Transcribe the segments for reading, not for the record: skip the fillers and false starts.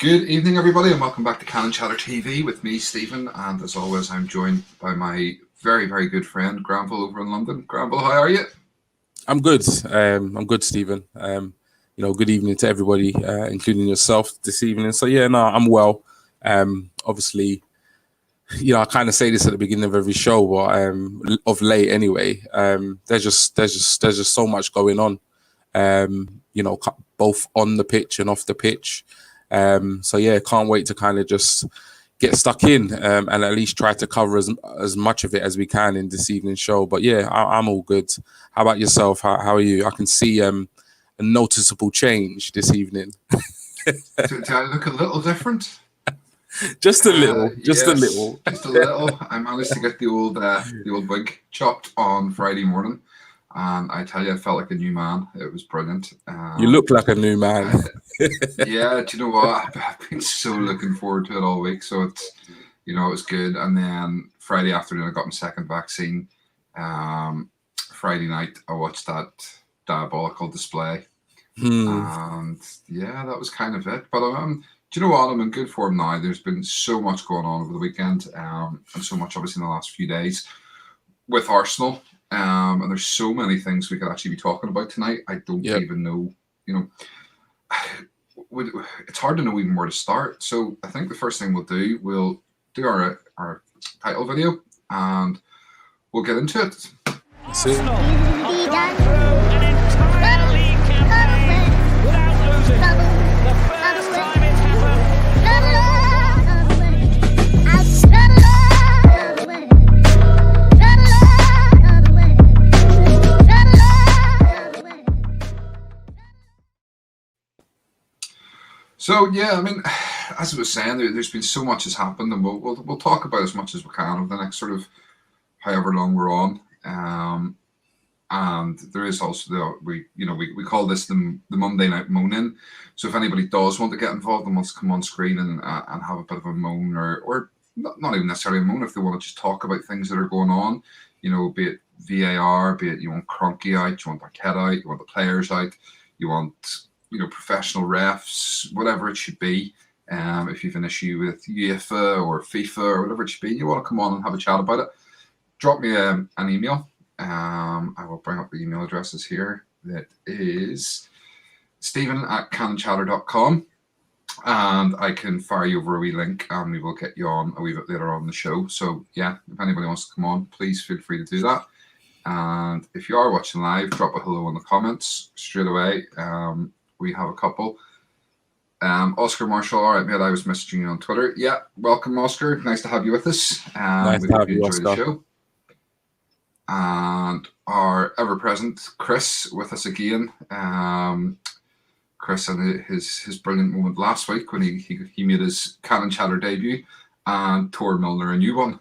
Good evening, everybody, and welcome back to Cannon Chatter TV with me, Stephen. And as always, I'm joined by my very, very good friend, Granville, over in London. Granville, how are you? I'm good. I'm good, Stephen. Good evening to everybody, including yourself this evening. So yeah, no, I'm well. Obviously, I kind of say this at the beginning of every show, but of late anyway. There's just so much going on. Both on the pitch and off the pitch. So yeah, can't wait to kind of just get stuck in and at least try to cover as much of it as we can in this evening's show. But yeah, I'm all good. How about yourself? How are you? I can see a noticeable change this evening. Do I look a little different? Just a little. Just a little. I managed to get the old wig chopped on Friday morning. And I tell you, I felt like a new man. It was brilliant. You look like a new man. Yeah, do you know what? I've been so looking forward to it all week. So it's, it was good. And then Friday afternoon, I got my second vaccine. Friday night, I watched that diabolical display. And yeah, that was kind of it. But do you know what? I'm in good form now. There's been so much going on over the weekend, and so much obviously in the last few days with Arsenal. And there's so many things we could actually be talking about tonight. I don't even know, it's hard to know even where to start. So I think the first thing we'll do our title video and we'll get into it. See? So yeah, I mean, as I was saying, there's been so much has happened, and we'll talk about as much as we can over the next sort of however long we're on. And there is also we call this the Monday night moan-in. So if anybody does want to get involved and wants to come on screen and have a bit of a moan, or not even necessarily a moan, if they want to just talk about things that are going on, be it VAR, be it you want Cronkies out, you want Arteta out, you want the players out, you want professional refs, whatever it should be. If you've an issue with UEFA or FIFA or whatever it should be, you want to come on and have a chat about it, drop me an email. I will bring up the email addresses here. That is stephen@cannonchatter.com, and I can fire you over a wee link and we will get you on a wee bit later on in the show. So yeah, if anybody wants to come on, please feel free to do that. And if you are watching live, drop a hello in the comments straight away. We have a couple. Oscar Marshall, all right, mate, I was messaging you on Twitter. Yeah, welcome, Oscar. Nice to have you with us. Nice to have you, enjoy the show. And our ever-present Chris with us again. Chris and his brilliant moment last week when he made his Cannon Chatter debut and tore Milner a new one,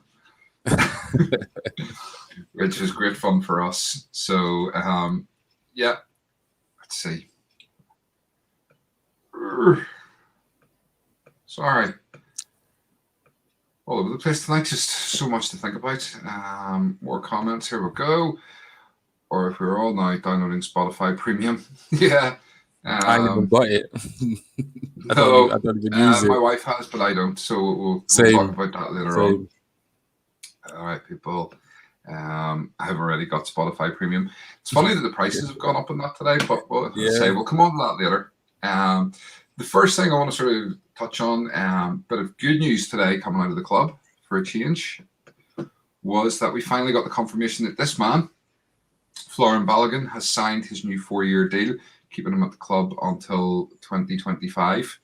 which was great fun for us. So, yeah, let's see. Sorry. All over the place tonight, just so much to think about. More comments, here we go. Or if we're all now downloading Spotify Premium. Yeah. I haven't even got it. I don't even use it. My wife has, but I don't. So we'll talk about that later on. All right, people. I have already got Spotify Premium. It's funny that the prices have gone up on that today, but we'll come on to that later. The first thing I want to sort of touch on, bit of good news today coming out of the club for a change, was that we finally got the confirmation that this man, Florian Balogun, has signed his new 4-year deal, keeping him at the club until 2025.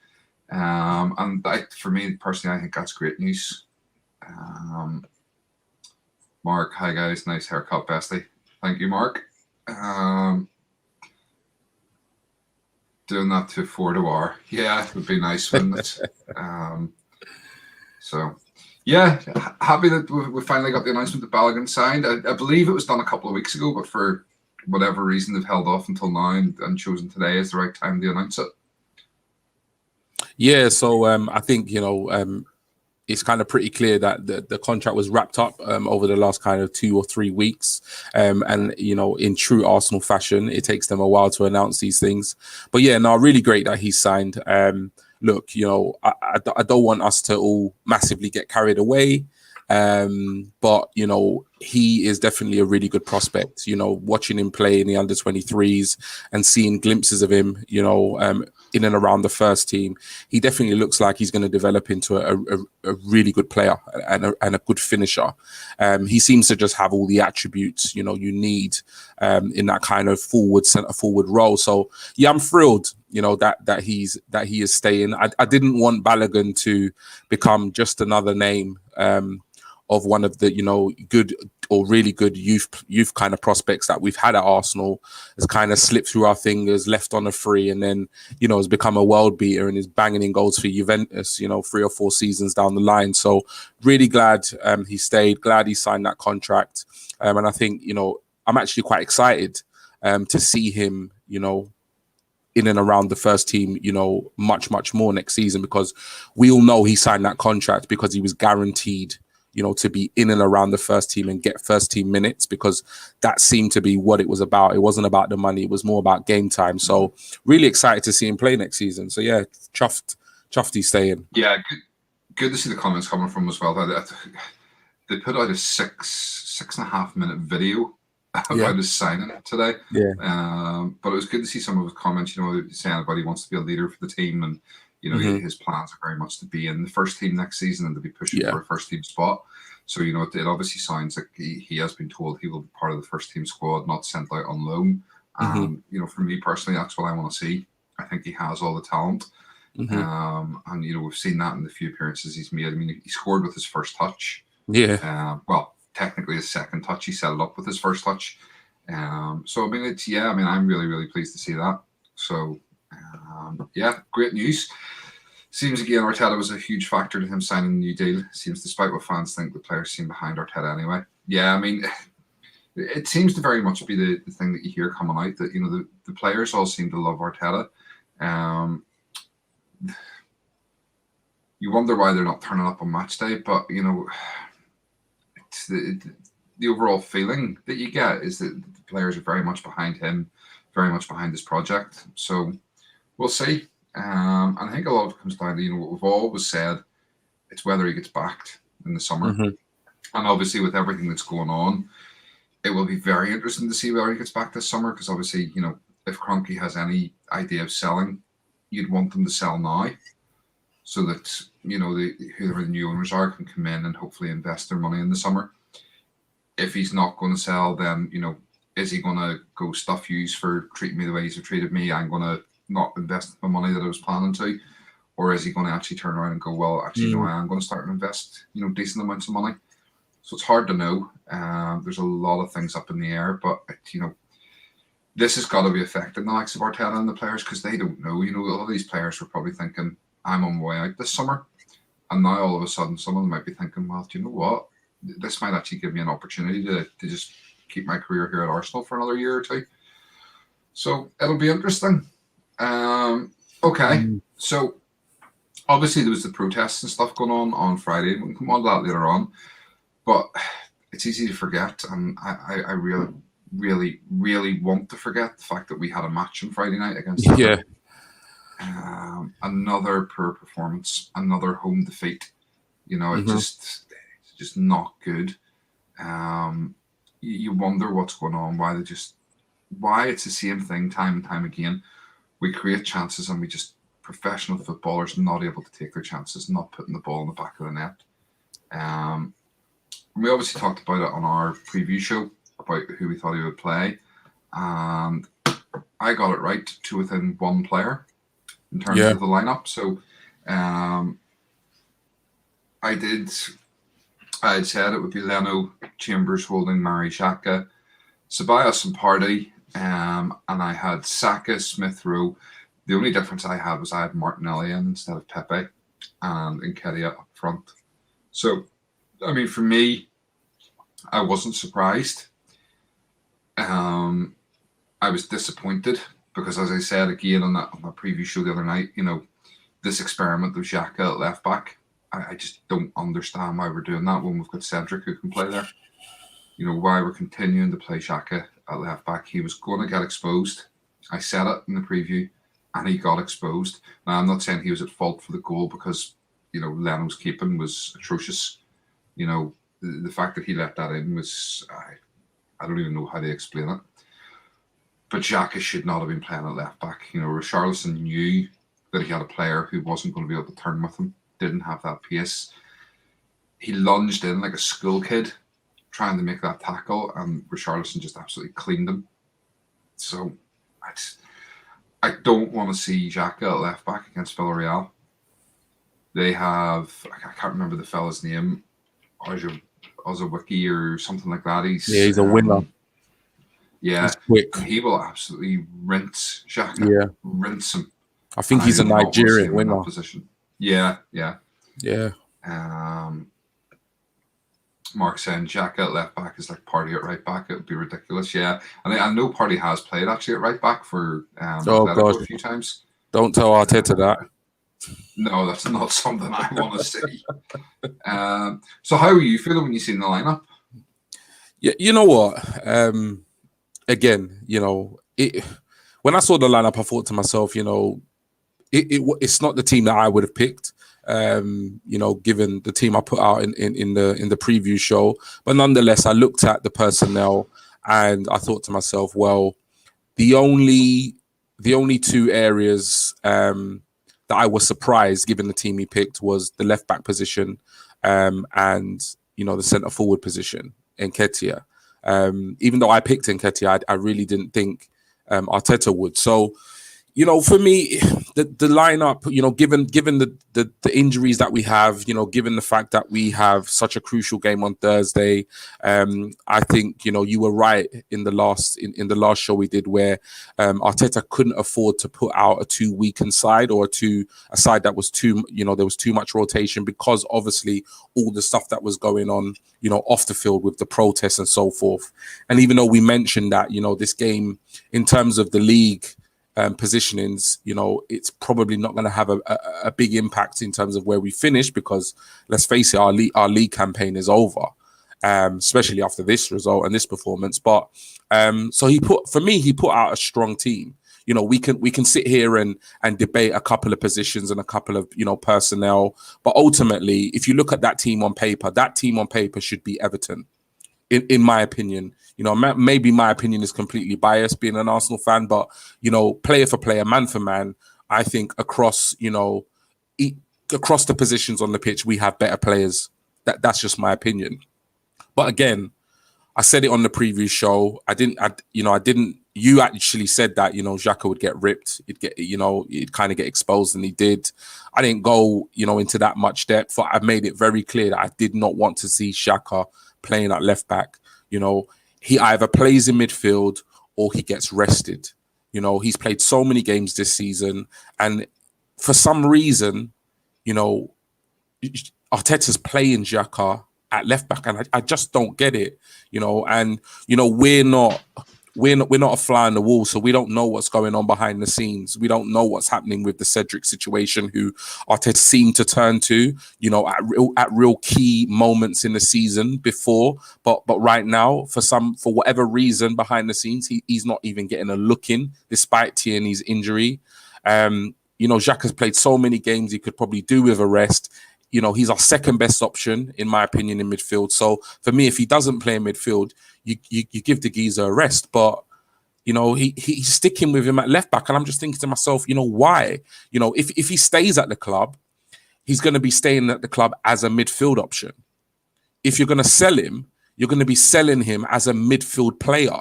And for me personally, I think that's great news. Mark, hi guys, nice haircut, bestie. Thank you, Mark. Doing that to 4-2. Yeah, it would be nice, wouldn't it? So, yeah, happy that we finally got the announcement that Balogun signed. I believe it was done a couple of weeks ago, but for whatever reason, they've held off until now and chosen today as the right time to announce it. Yeah, so I think, it's kind of pretty clear that the contract was wrapped up over the last kind of 2 or 3 weeks. And, in true Arsenal fashion, it takes them a while to announce these things. But yeah, no, really great that he's signed. look, I don't want us to all massively get carried away. But he is definitely a really good prospect. Watching him play in the under-23s and seeing glimpses of him, in and around the first team, he definitely looks like he's going to develop into a really good player and a good finisher. He seems to just have all the attributes you need in that kind of centre forward role. So yeah, I'm thrilled that he is staying. I didn't want Balogun to become just another name of one of the good or really good youth kind of prospects that we've had at Arsenal, has kind of slipped through our fingers, left on a free, and then has become a world beater and is banging in goals for Juventus 3 or 4 seasons down the line. So really glad he stayed, glad he signed that contract, and I think I'm actually quite excited to see him in and around the first team much more next season, because we all know he signed that contract because he was guaranteed to be in and around the first team and get first team minutes, because that seemed to be what it was about. It wasn't about the money. It was more about game time. So really excited to see him play next season. So yeah, chuffed he's staying. Yeah, good to see the comments coming from as well. They put out a 6.5 minute video about his signing today. Yeah. But it was good to see some of his comments, saying about he wants to be a leader for the team, and his plans are very much to be in the first team next season and to be pushing for a first team spot. So, it obviously sounds like he has been told he will be part of the first team squad, not sent out on loan. For me personally, that's what I want to see. I think he has all the talent. And, we've seen that in the few appearances he's made. I mean, he scored with his first touch. Yeah. Well, technically his second touch, he set it up with his first touch. So, I mean, I'm really, really pleased to see that. So, great news. Seems again Arteta was a huge factor to him signing a new deal. Seems, despite what fans think, the players seem behind Arteta anyway. Yeah, I mean, it seems to very much be the thing that you hear coming out, that the players all seem to love Arteta. You wonder why they're not turning up on match day, but it's the overall feeling that you get is that the players are very much behind him, very much behind this project. So we'll see. And I think a lot of it comes down to what we've always said. It's whether he gets backed in the summer. And obviously with everything that's going on, it will be very interesting to see whether he gets back this summer, because obviously, if Cronky has any idea of selling, you'd want them to sell now, so that whoever the new owners are can come in and hopefully invest their money in the summer. If he's not going to sell, then is he going to go stuff yous for treating me the way he's treated me? I'm going to not invest the money that I was planning to, or is he going to actually turn around and go, well, actually, no, I am going to start and invest, decent amounts of money. So it's hard to know. There's a lot of things up in the air, but this has got to be affecting the likes of Arteta and the players, because they don't know. A lot of these players were probably thinking, I'm on my way out this summer, and now all of a sudden, some of them might be thinking, well, do you know what? This might actually give me an opportunity to just keep my career here at Arsenal for another year or two. So it'll be interesting. Okay, so obviously there was the protests and stuff going on Friday. We can come on to that later on, but it's easy to forget, and I really, really, really want to forget the fact that we had a match on Friday night against Everton. Another poor performance, another home defeat. It's just not good. You wonder what's going on, why it's the same thing time and time again. We create chances and professional footballers not able to take their chances, not putting the ball in the back of the net. We obviously talked about it on our preview show about who we thought he would play, and I got it right to within one player in terms of the lineup. So I had said it would be Leno, Chambers, Holding, Mari, Zhaka, Ceballos and Partey, and I had Saka, Smith Rowe. The only difference I had was I had Martinelli in instead of Pepe, and Nketiah up front. So, I mean, for me, I wasn't surprised. I was disappointed because, as I said again on that preview show the other night, this experiment of Zhaka at left back, I just don't understand why we're doing that when we've got Cedric who can play there. Why we're continuing to play Zhaka at left back. He was going to get exposed. I said it in the preview. and he got exposed. Now, I'm not saying he was at fault for the goal because, Leno's keeping was atrocious. The fact that he let that in was, I don't even know how to explain it. But Zhaka should not have been playing at left back. Richarlison knew that he had a player who wasn't going to be able to turn with him, didn't have that pace. He lunged in like a school kid trying to make that tackle, and Richarlison just absolutely cleaned him. So I don't want to see Zhaka at left back against Villarreal. They have, I can't remember the fella's name, Ozawiki or something like that. He's a winner. Yeah, he's quick. He will absolutely rinse Zhaka. Yeah, rinse him. I think he's a Nigerian winner. Position. Yeah. Mark saying Zhaka at left back is like Partey at right back. It would be ridiculous. Yeah, and I know Partey has played actually at right back for a few times. Don't tell Arteta that. No, that's not something I want to see. So how are you feeling when you see the lineup? Yeah, you know what? Again, when I saw the lineup, I thought to myself, it's not the team that I would have picked. Given the team I put out in the preview show, but nonetheless, I looked at the personnel and I thought to myself, well, the only two areas that I was surprised, given the team he picked, was the left back position and the centre forward position, Nketiah. Even though I picked Nketiah, I really didn't think Arteta would. So, for me, the lineup, given the injuries that we have, given the fact that we have such a crucial game on Thursday, I think, you were right in the last show we did where Arteta couldn't afford to put out a too weakened side or a side that was too, there was too much rotation because obviously all the stuff that was going on, off the field with the protests and so forth. And even though we mentioned that, this game in terms of the league positionings, it's probably not going to have a big impact in terms of where we finish because let's face it, our league campaign is over, especially after this result and this performance. But so he put out a strong team. We can sit here and debate a couple of positions and a couple of personnel, but ultimately, if you look at that team on paper should be Everton, in my opinion. Maybe my opinion is completely biased being an Arsenal fan, but, player for player, man for man, I think across the positions on the pitch, we have better players. That's just my opinion. But again, I said it on the previous show. You actually said that, Zhaka would get ripped. He'd kind of get exposed, and he did. I didn't go, into that much depth. I made it very clear that I did not want to see Zhaka playing at left back. He either plays in midfield or he gets rested. He's played so many games this season, and for some reason, Arteta's playing Zhaka at left back, and I just don't get it. We're not a fly on the wall, so we don't know what's going on behind the scenes. We don't know what's happening with the Cedric situation, who Arteta seemed to turn to, at real key moments in the season before. But right now, for whatever reason behind the scenes, he's not even getting a look in, despite Tierney's injury. Xhaka's played so many games, he could probably do with a rest. He's our second best option, in my opinion, in midfield. So for me, if he doesn't play in midfield, you give the geezer a rest. But, he's sticking with him at left back. And I'm just thinking to myself, why? If he stays at the club, he's going to be staying at the club as a midfield option. If you're going to sell him, you're going to be selling him as a midfield player.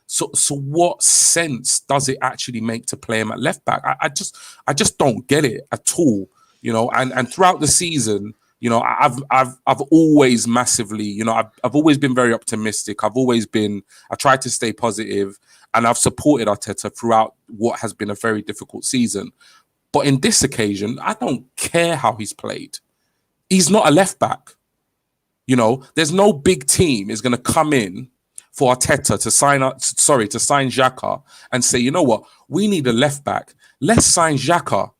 So what sense does it actually make to play him at left back? I just don't get it at all. And throughout the season, I've always massively, I've always been very optimistic. I tried to stay positive, and I've supported Arteta throughout what has been a very difficult season. But in this occasion, I don't care how he's played. He's not a left back. There's no big team is going to come in for Arteta to sign Zhaka and say, you know what, we need a left back. Let's sign Zhaka.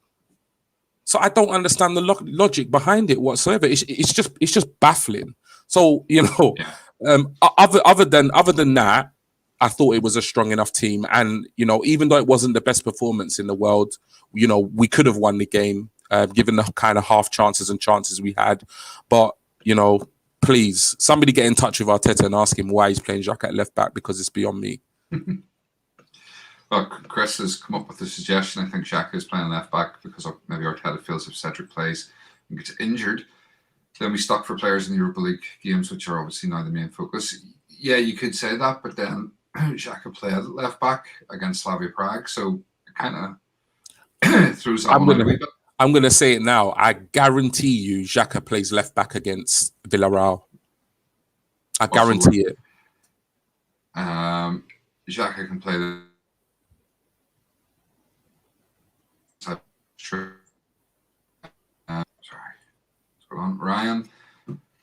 So I don't understand the logic behind it whatsoever. It's just baffling. So other than that, I thought it was a strong enough team. And, you know, even though it wasn't the best performance in the world, you know, we could have won the game, given the kind of half chances we had. But, you know, please, somebody get in touch with Arteta and ask him why he's playing Zhaka at left back, because it's beyond me. Well, Chris has come up with a suggestion. I think Zhaka is playing left back because maybe Arteta feels if Cedric plays and gets injured, then we stuck for players in the Europa League games, which are obviously now the main focus. Yeah, you could say that, but then Zhaka played at left back against Slavia Prague, so it kind of throws that one out a wee bit. I'm going to say it now. I guarantee you Zhaka plays left back against Villarreal. I guarantee it. Zhaka can play the... Sorry. Hold on. Ryan.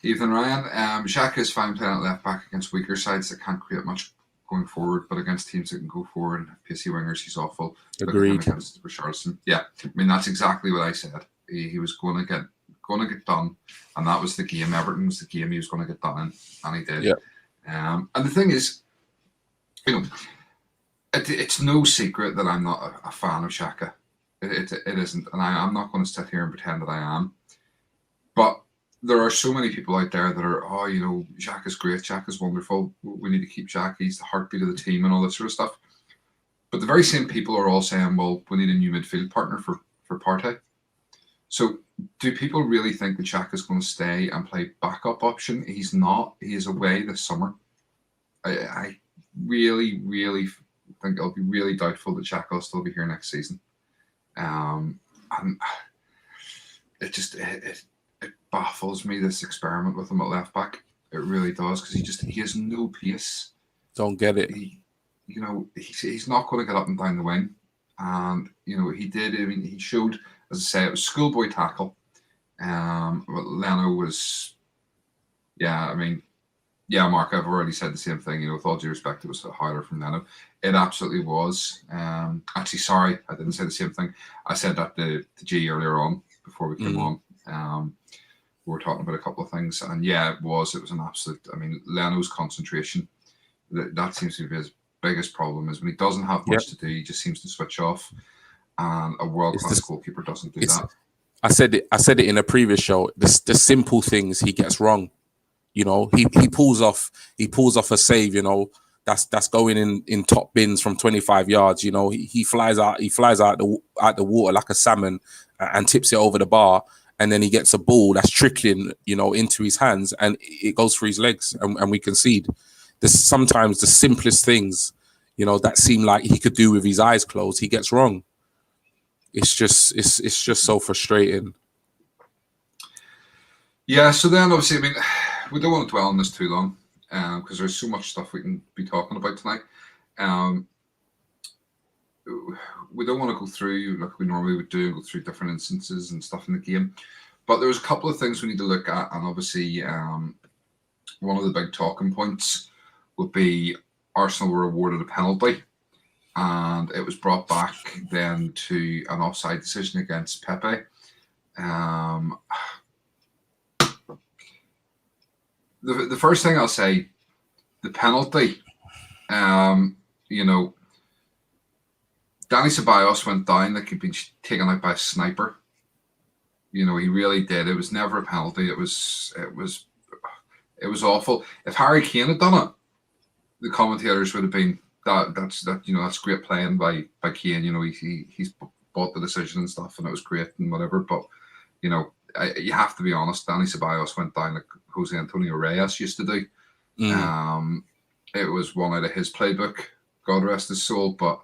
Zhaka is fine playing at left back against weaker sides that can't create much going forward, but against teams that can go forward and pacey wingers, he's awful. Agreed. Against Richarlison. Yeah, I mean that's exactly what I said. He was going to get done, and that was the game. Everton was the game he was going to get done in, and he did. Yeah. And the thing is, you know, it's no secret that I'm not a fan of Zhaka. It isn't, and I'm not going to sit here and pretend that I am. But there are so many people out there that are, oh, you know, Zhaka's great, Zhaka's wonderful, we need to keep Zhaka, he's the heartbeat of the team and all that sort of stuff. But the very same people are all saying, well, we need a new midfield partner for Partey. So do people really think that Zhaka's going to stay and play backup option? He's not. He is away this summer. I really, really think I'll be really doubtful that Zhaka will still be here next season. And it baffles me, this experiment with him at left back. It really does, because he has no pace. Don't get it. He's not going to get up and down the wing, and you know he did. I mean, he showed, as I say, it was schoolboy tackle. But Leno was, Mark, I've already said the same thing. You know, with all due respect, it was a howler from Leno. It absolutely was. Actually, sorry, I didn't say the same thing. I said that to G earlier on before we came on. We were talking about a couple of things, and yeah, it was an absolute. I mean, Leno's concentration. That seems to be his biggest problem, is when he doesn't have much to do, he just seems to switch off. And a world-class goalkeeper doesn't do that. I said it in a previous show. The simple things he gets wrong. You know, he pulls off a save. You know, that's going in top bins from 25 yards. You know, he flies out the water like a salmon and tips it over the bar. And then he gets a ball that's trickling, you know, into his hands, and it goes through his legs, and we concede. There's sometimes the simplest things, you know, that seem like he could do with his eyes closed, he gets wrong. It's just so frustrating. Yeah. So then, obviously, I mean, we don't want to dwell on this too long, because there's so much stuff we can be talking about tonight. We don't want to go through like we normally would do, go through different instances and stuff in the game. But there was a couple of things we need to look at, and obviously one of the big talking points would be Arsenal were awarded a penalty, and it was brought back then to an offside decision against Pepe. The first thing I'll say, the penalty, you know, Dani Ceballos went down like he'd been taken out by a sniper. You know, he really did. It was never a penalty. It was awful. If Harry Kane had done it, the commentators would have been that's great playing by Kane. You know, he's bought the decision and stuff, and it was great and whatever. But you know, you have to be honest. Dani Ceballos went down like Jose Antonio Reyes used to do. It was one out of his playbook. God rest his soul, but.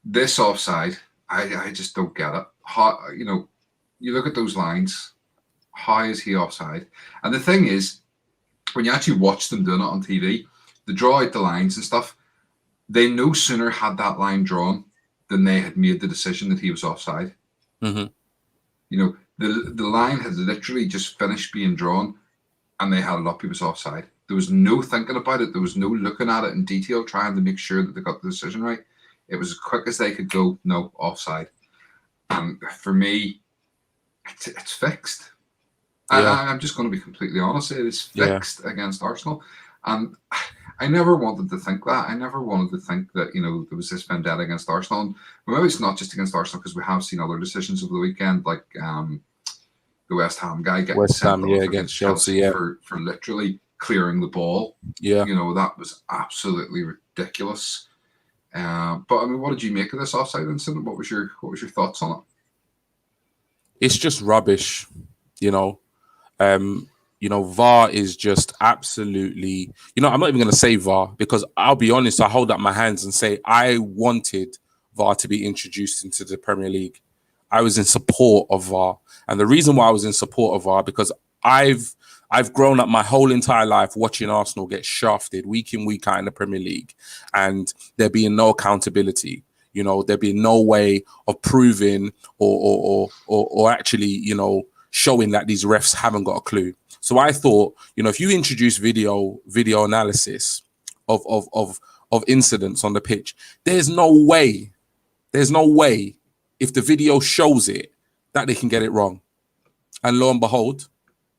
This offside, I just don't get it. How, you know, you look at those lines, how is he offside? And the thing is, when you actually watch them doing it on TV, they draw out the lines and stuff. They no sooner had that line drawn than they had made the decision that he was offside. You know, the line had literally just finished being drawn, and they had it up. He was offside. There was no thinking about it. There was no looking at it in detail, trying to make sure that they got the decision right. It was as quick as they could go. No, offside. And for me, it's fixed. I'm just going to be completely honest. It is fixed against Arsenal. And I never wanted to think that. I never wanted to think that, there was this vendetta against Arsenal. And maybe it's not just against Arsenal, because we have seen other decisions over the weekend, like the West Ham guy getting West sent Ham, off against against Chelsea, Chelsea for literally clearing the ball. yeah. That was absolutely ridiculous. But I mean, what did you make of this offside incident? What was your thoughts on it? It's just rubbish, VAR is just absolutely, I'm not even going to say VAR, because I'll be honest, I hold up my hands and say I wanted VAR to be introduced into the Premier League. I was in support of VAR. And the reason why I was in support of VAR, because I've grown up my whole entire life watching Arsenal get shafted week in, week out in the Premier League, and there being no accountability. There being no way of proving or actually, showing that these refs haven't got a clue. So I thought, if you introduce video analysis of incidents on the pitch, there's no way if the video shows it that they can get it wrong. And lo and behold,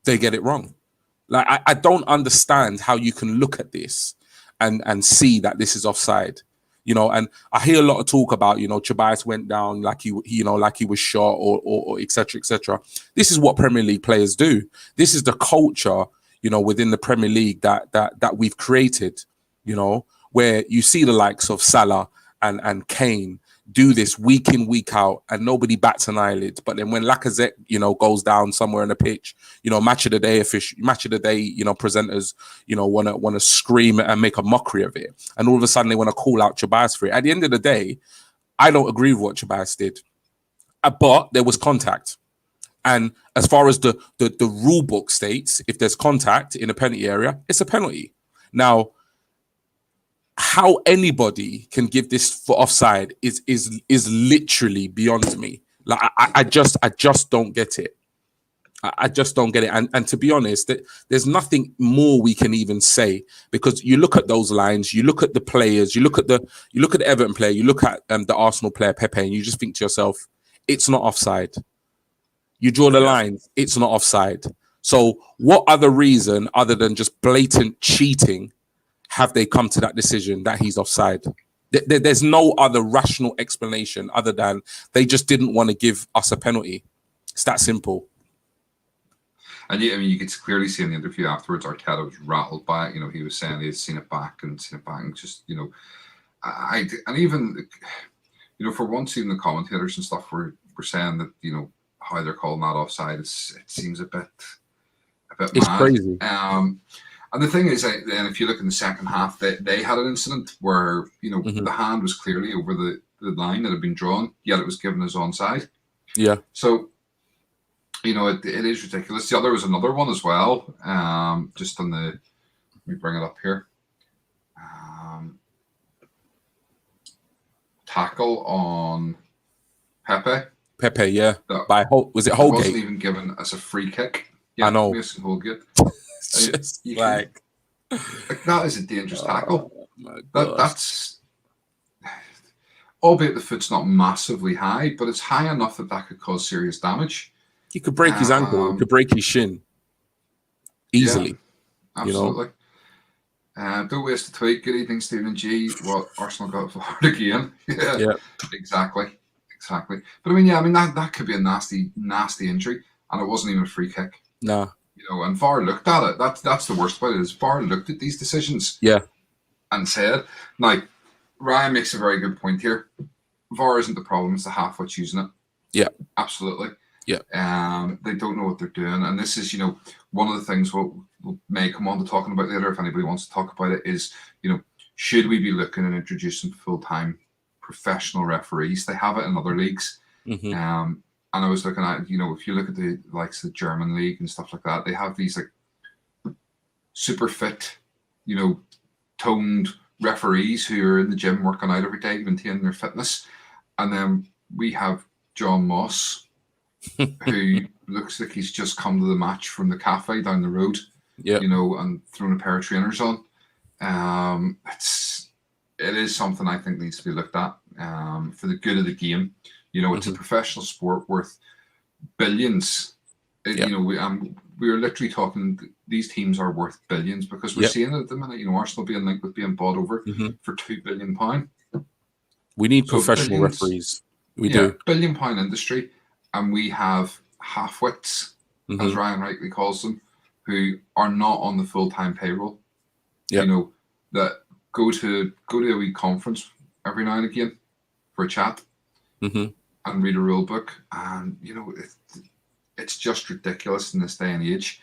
they get it wrong. Like, I don't understand how you can look at this and see that this is offside. And I hear a lot of talk about, Tobias went down like he was shot or et cetera, et cetera. This is what Premier League players do. This is the culture, within the Premier League that we've created, where you see the likes of Salah and Kane do this week in, week out, and nobody bats an eyelid. But then when Lacazette, goes down somewhere on the pitch, match of the day presenters, want to scream and make a mockery of it. And all of a sudden they want to call out Tobias for it. At the end of the day, I don't agree with what Tobias did. But there was contact. And as far as the rule book states, if there's contact in a penalty area, it's a penalty. Now, how anybody can give this for offside is literally beyond me. Like, I just don't get it. I just don't get it. And to be honest, there's nothing more we can even say, because you look at those lines, you look at the players, you look at the Everton player, you look at the Arsenal player Pepe, and you just think to yourself, it's not offside. You draw the lines, it's not offside. So what other reason other than just blatant cheating have they come to that decision that he's offside? There's no other rational explanation other than they just didn't want to give us a penalty. It's that simple. And you could clearly see in the interview afterwards, Arteta was rattled by it. He was saying he had seen it back and just, and even, for once, even the commentators and stuff were saying that, how they're calling that offside, it seems a bit it's mad. Crazy. And the thing is, then if you look in the second half, they had an incident where, the hand was clearly over the line that had been drawn, yet it was given as onside. Yeah. So, it is ridiculous. The other was another one as well. Just on let me bring it up here. Tackle on Pepe. Pepe, yeah. Was it Holgate? It wasn't even given as a free kick. Yeah, I know. Mason Holgate. Just like that is a dangerous tackle. That's albeit the foot's not massively high, but it's high enough that could cause serious damage. He could break his ankle, he could break his shin easily. Yeah, absolutely. Don't waste a tweet. Good evening, Stephen G. What Arsenal got forward again? Yeah, exactly. But that could be a nasty injury, and it wasn't even a free kick. Nah. And VAR looked at it. That's the worst part. Is VAR looked at these decisions, and said, "Now, Ryan makes a very good point here. VAR isn't the problem; it's the half what's using it." Yeah, absolutely. Yeah. They don't know what they're doing, and this is, one of the things we may come on to talking about later. If anybody wants to talk about it, is should we be looking at introducing full-time professional referees? They have it in other leagues. Mm-hmm. And I was looking at, if you look at the likes of the German league and stuff like that, they have these like super fit, toned referees who are in the gym working out every day, maintaining their fitness. And then we have John Moss, who looks like he's just come to the match from the cafe down the road, and thrown a pair of trainers on. It is something I think needs to be looked at for the good of the game. It's a professional sport worth billions. we were literally talking. These teams are worth billions because we're seeing it at the minute. Arsenal being linked with being bought over for £2 billion. We need professional referees. We do. £1 billion industry, and we have half-wits, as Ryan rightly calls them, who are not on the full-time payroll. That go to a wee conference every now and again for a chat and read a rule book, and it's just ridiculous in this day and age.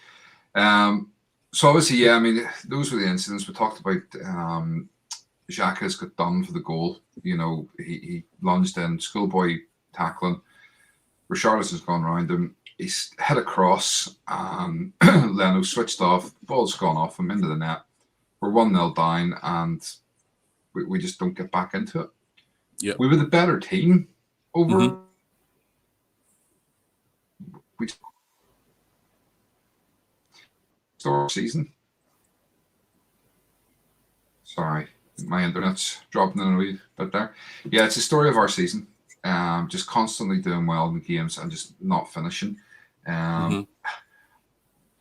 So obviously, those were the incidents we talked about. Zhaka's got done for the goal. He lunged in, schoolboy tackling. Richarlison's gone around him. He's hit a cross, and Leno switched off. The ball's gone off him into the net. We're 1-0 down, and we just don't get back into it. Yeah, we were the better team over. We start season. Sorry, my internet's dropping in a wee bit there. Yeah, it's the story of our season. Just constantly doing well in the games and just not finishing. I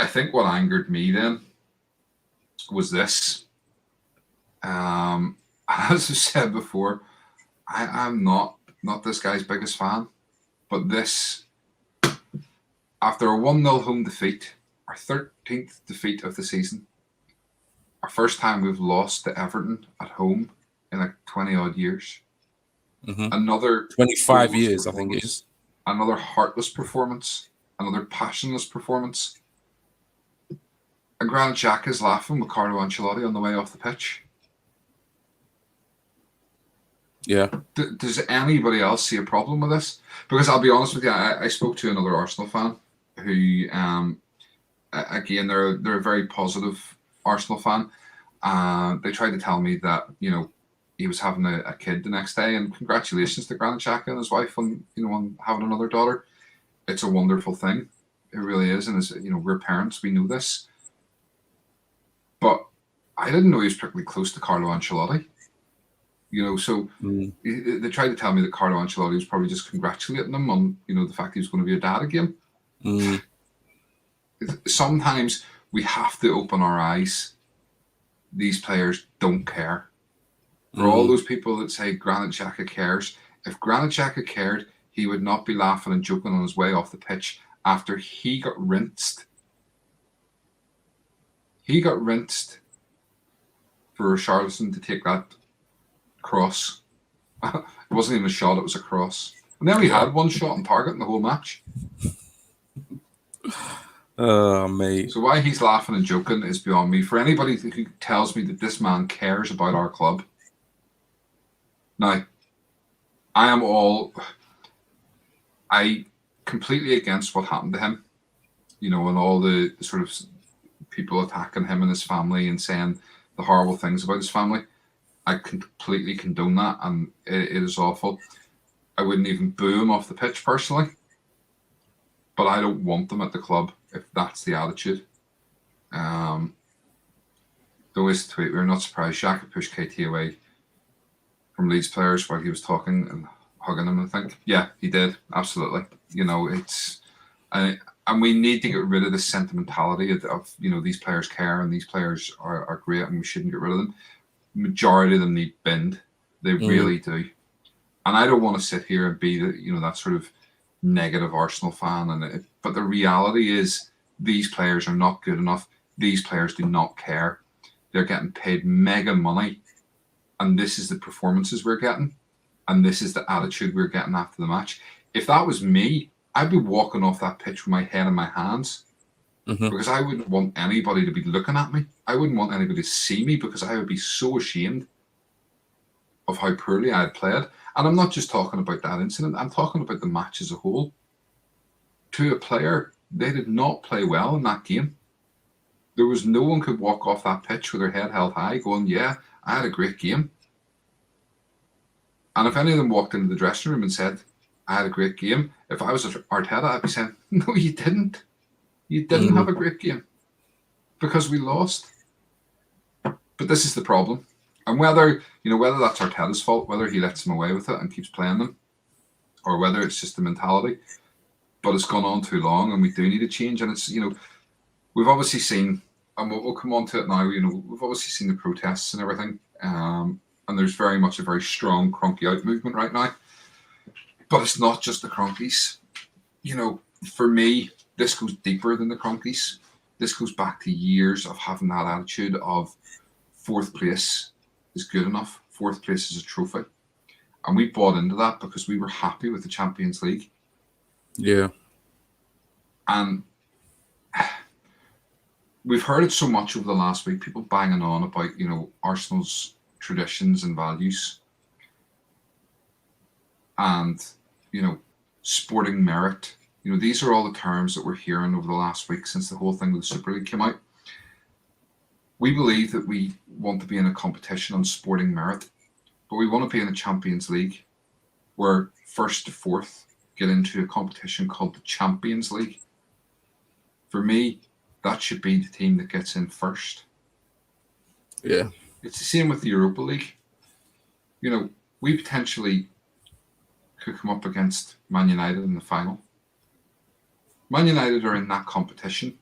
think what angered me then was this. As I said before, I'm not this guy's biggest fan, but this, after a 1-0 home defeat, our 13th defeat of the season, our first time we've lost to Everton at home in like 20 odd years. Another 25 years, I think it is. Another heartless performance, another passionless performance. And Granit Xhaka is laughing with Carlo Ancelotti on the way off the pitch. Yeah. Does anybody else see a problem with this? Because I'll be honest with you, I spoke to another Arsenal fan who, again, they're a very positive Arsenal fan. They tried to tell me that, he was having a kid the next day, and congratulations to Granit Xhaka and his wife on having another daughter. It's a wonderful thing. It really is. And we're parents, we know this. But I didn't know he was particularly close to Carlo Ancelotti. So they tried to tell me that Carlo Ancelotti was probably just congratulating him on, the fact he was going to be a dad again. Sometimes we have to open our eyes. These players don't care. For all those people that say Granit Xhaka cares, if Granit Xhaka cared, he would not be laughing and joking on his way off the pitch after he got rinsed. He got rinsed for Richarlison to take that cross. It wasn't even a shot, it was a cross. And then we had one shot on target in the whole match. Oh, mate. So why he's laughing and joking is beyond me. For anybody who tells me that this man cares about our club, now, I completely against what happened to him, and all the sort of people attacking him and his family and saying the horrible things about his family. I completely condone that, and it is awful. I wouldn't even boo him off the pitch personally, but I don't want them at the club if that's the attitude. There was a tweet, we were not surprised Zhaka pushed KT away from Leeds players while he was talking and hugging them, I think. Yeah, he did, absolutely. And we need to get rid of the sentimentality of these players care and these players are great and we shouldn't get rid of them. Majority of them need binned. They really do. And I don't want to sit here and be that sort of negative Arsenal fan. But the reality is these players are not good enough. These players do not care. They're getting paid mega money. And this is the performances we're getting. And this is the attitude we're getting after the match. If that was me, I'd be walking off that pitch with my head in my hands. Because I wouldn't want anybody to be looking at me. I wouldn't want anybody to see me because I would be so ashamed of how poorly I had played. And I'm not just talking about that incident. I'm talking about the match as a whole. To a player, they did not play well in that game. There was no one could walk off that pitch with their head held high going, yeah, I had a great game. And if any of them walked into the dressing room and said, I had a great game, if I was Arteta, I'd be saying, no, you didn't. You didn't have a great game because we lost. But this is the problem. And whether that's Arteta's fault, whether he lets them away with it and keeps playing them, or whether it's just the mentality, but it's gone on too long and we do need a change. And it's, we've obviously seen, and we'll come on to it now. We've obviously seen the protests and everything, and there's very much a very strong Cronky Out movement right now. But it's not just the Cronkies. For me, this goes deeper than the Cronkies. This goes back to years of having that attitude of fourth place is good enough. Fourth place is a trophy. And we bought into that because we were happy with the Champions League. Yeah. And we've heard it so much over the last week, people banging on about, Arsenal's traditions and values. And, sporting merit. These are all the terms that we're hearing over the last week since the whole thing with the Super League came out. We believe that we want to be in a competition on sporting merit, but we want to be in a Champions League where first to fourth get into a competition called the Champions League. For me, that should be the team that gets in first. Yeah. It's the same with the Europa League. We potentially could come up against Man United in the final. Man United are in that competition.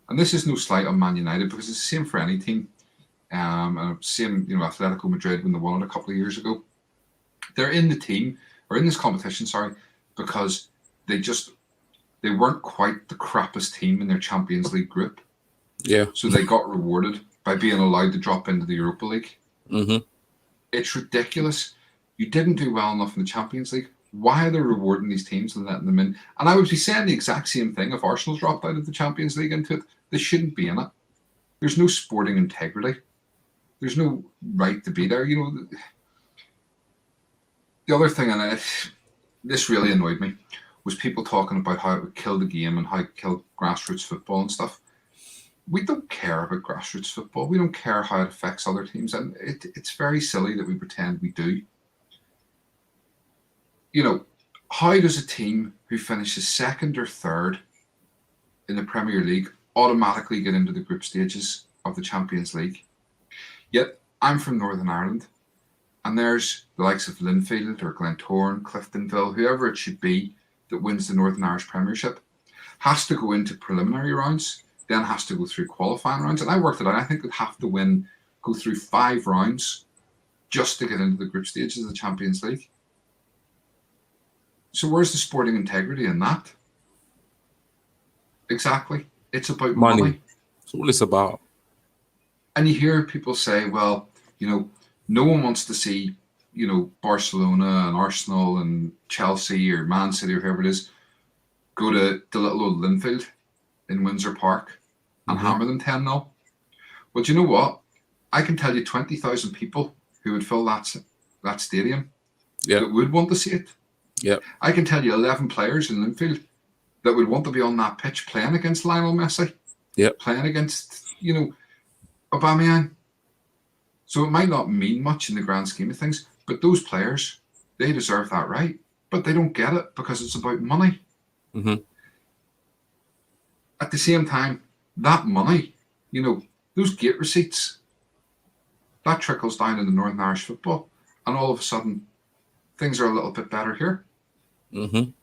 And this is no slight on Man United because it's the same for any team. And same, Atletico Madrid when they won it a couple of years ago. They're in the team, or in this competition, because they weren't quite the crappiest team in their Champions League group. Yeah. So they got rewarded by being allowed to drop into the Europa League. Mm-hmm. It's ridiculous. You didn't do well enough in the Champions League. Why are they rewarding these teams and letting them in? And I would be saying the exact same thing if Arsenal dropped out of the Champions League into it. They shouldn't be in it. There's no sporting integrity. There's no right to be there. The other thing, and this really annoyed me, was people talking about how it would kill the game and how it killed grassroots football and stuff. We don't care about grassroots football. We don't care how it affects other teams. And it's very silly that we pretend we do. How does a team who finishes second or third in the Premier League automatically get into the group stages of the Champions League? Yet, I'm from Northern Ireland, and there's the likes of Linfield or Glentoran, Cliftonville, whoever it should be that wins the Northern Irish Premiership, has to go into preliminary rounds, then has to go through qualifying rounds. And I worked it out. I think they'd have to go through 5 rounds just to get into the group stages of the Champions League. So where's the sporting integrity in that? Exactly. It's about money. That's all it's about. And you hear people say, well, no one wants to see, Barcelona and Arsenal and Chelsea or Man City or whoever it is go to the little old Linfield in Windsor Park and hammer them 10-0. Well, do you know what? I can tell you 20,000 people who would fill that stadium that would want to see it. Yeah, I can tell you 11 players in Linfield that would want to be on that pitch playing against Lionel Messi. Yeah, playing against, Aubameyang. So it might not mean much in the grand scheme of things, but those players, they deserve that right. But they don't get it because it's about money. Mm-hmm. At the same time, that money, those gate receipts, that trickles down into Northern Irish football. And all of a sudden, things are a little bit better here. Mm-hmm. And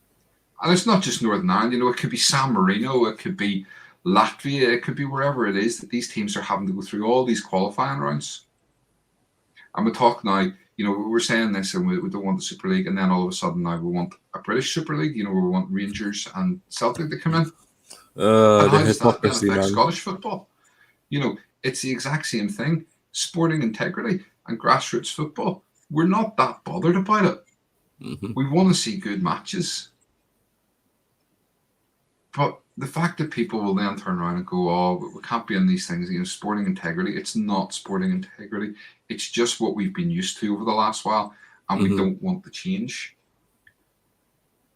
it's not just Northern Ireland. It could be San Marino, it could be Latvia, it could be wherever it is that these teams are having to go through all these qualifying rounds. And we talk now, we're saying this and we don't want the Super League, and then all of a sudden now we want a British Super League, we want Rangers and Celtic to come in. And how does that then affect Scottish football? It's the exact same thing. Sporting integrity and grassroots football, we're not that bothered about it. Mm-hmm. We want to see good matches. But the fact that people will then turn around and go, oh, we can't be in these things, sporting integrity, it's not sporting integrity. It's just what we've been used to over the last while, and we don't want to change.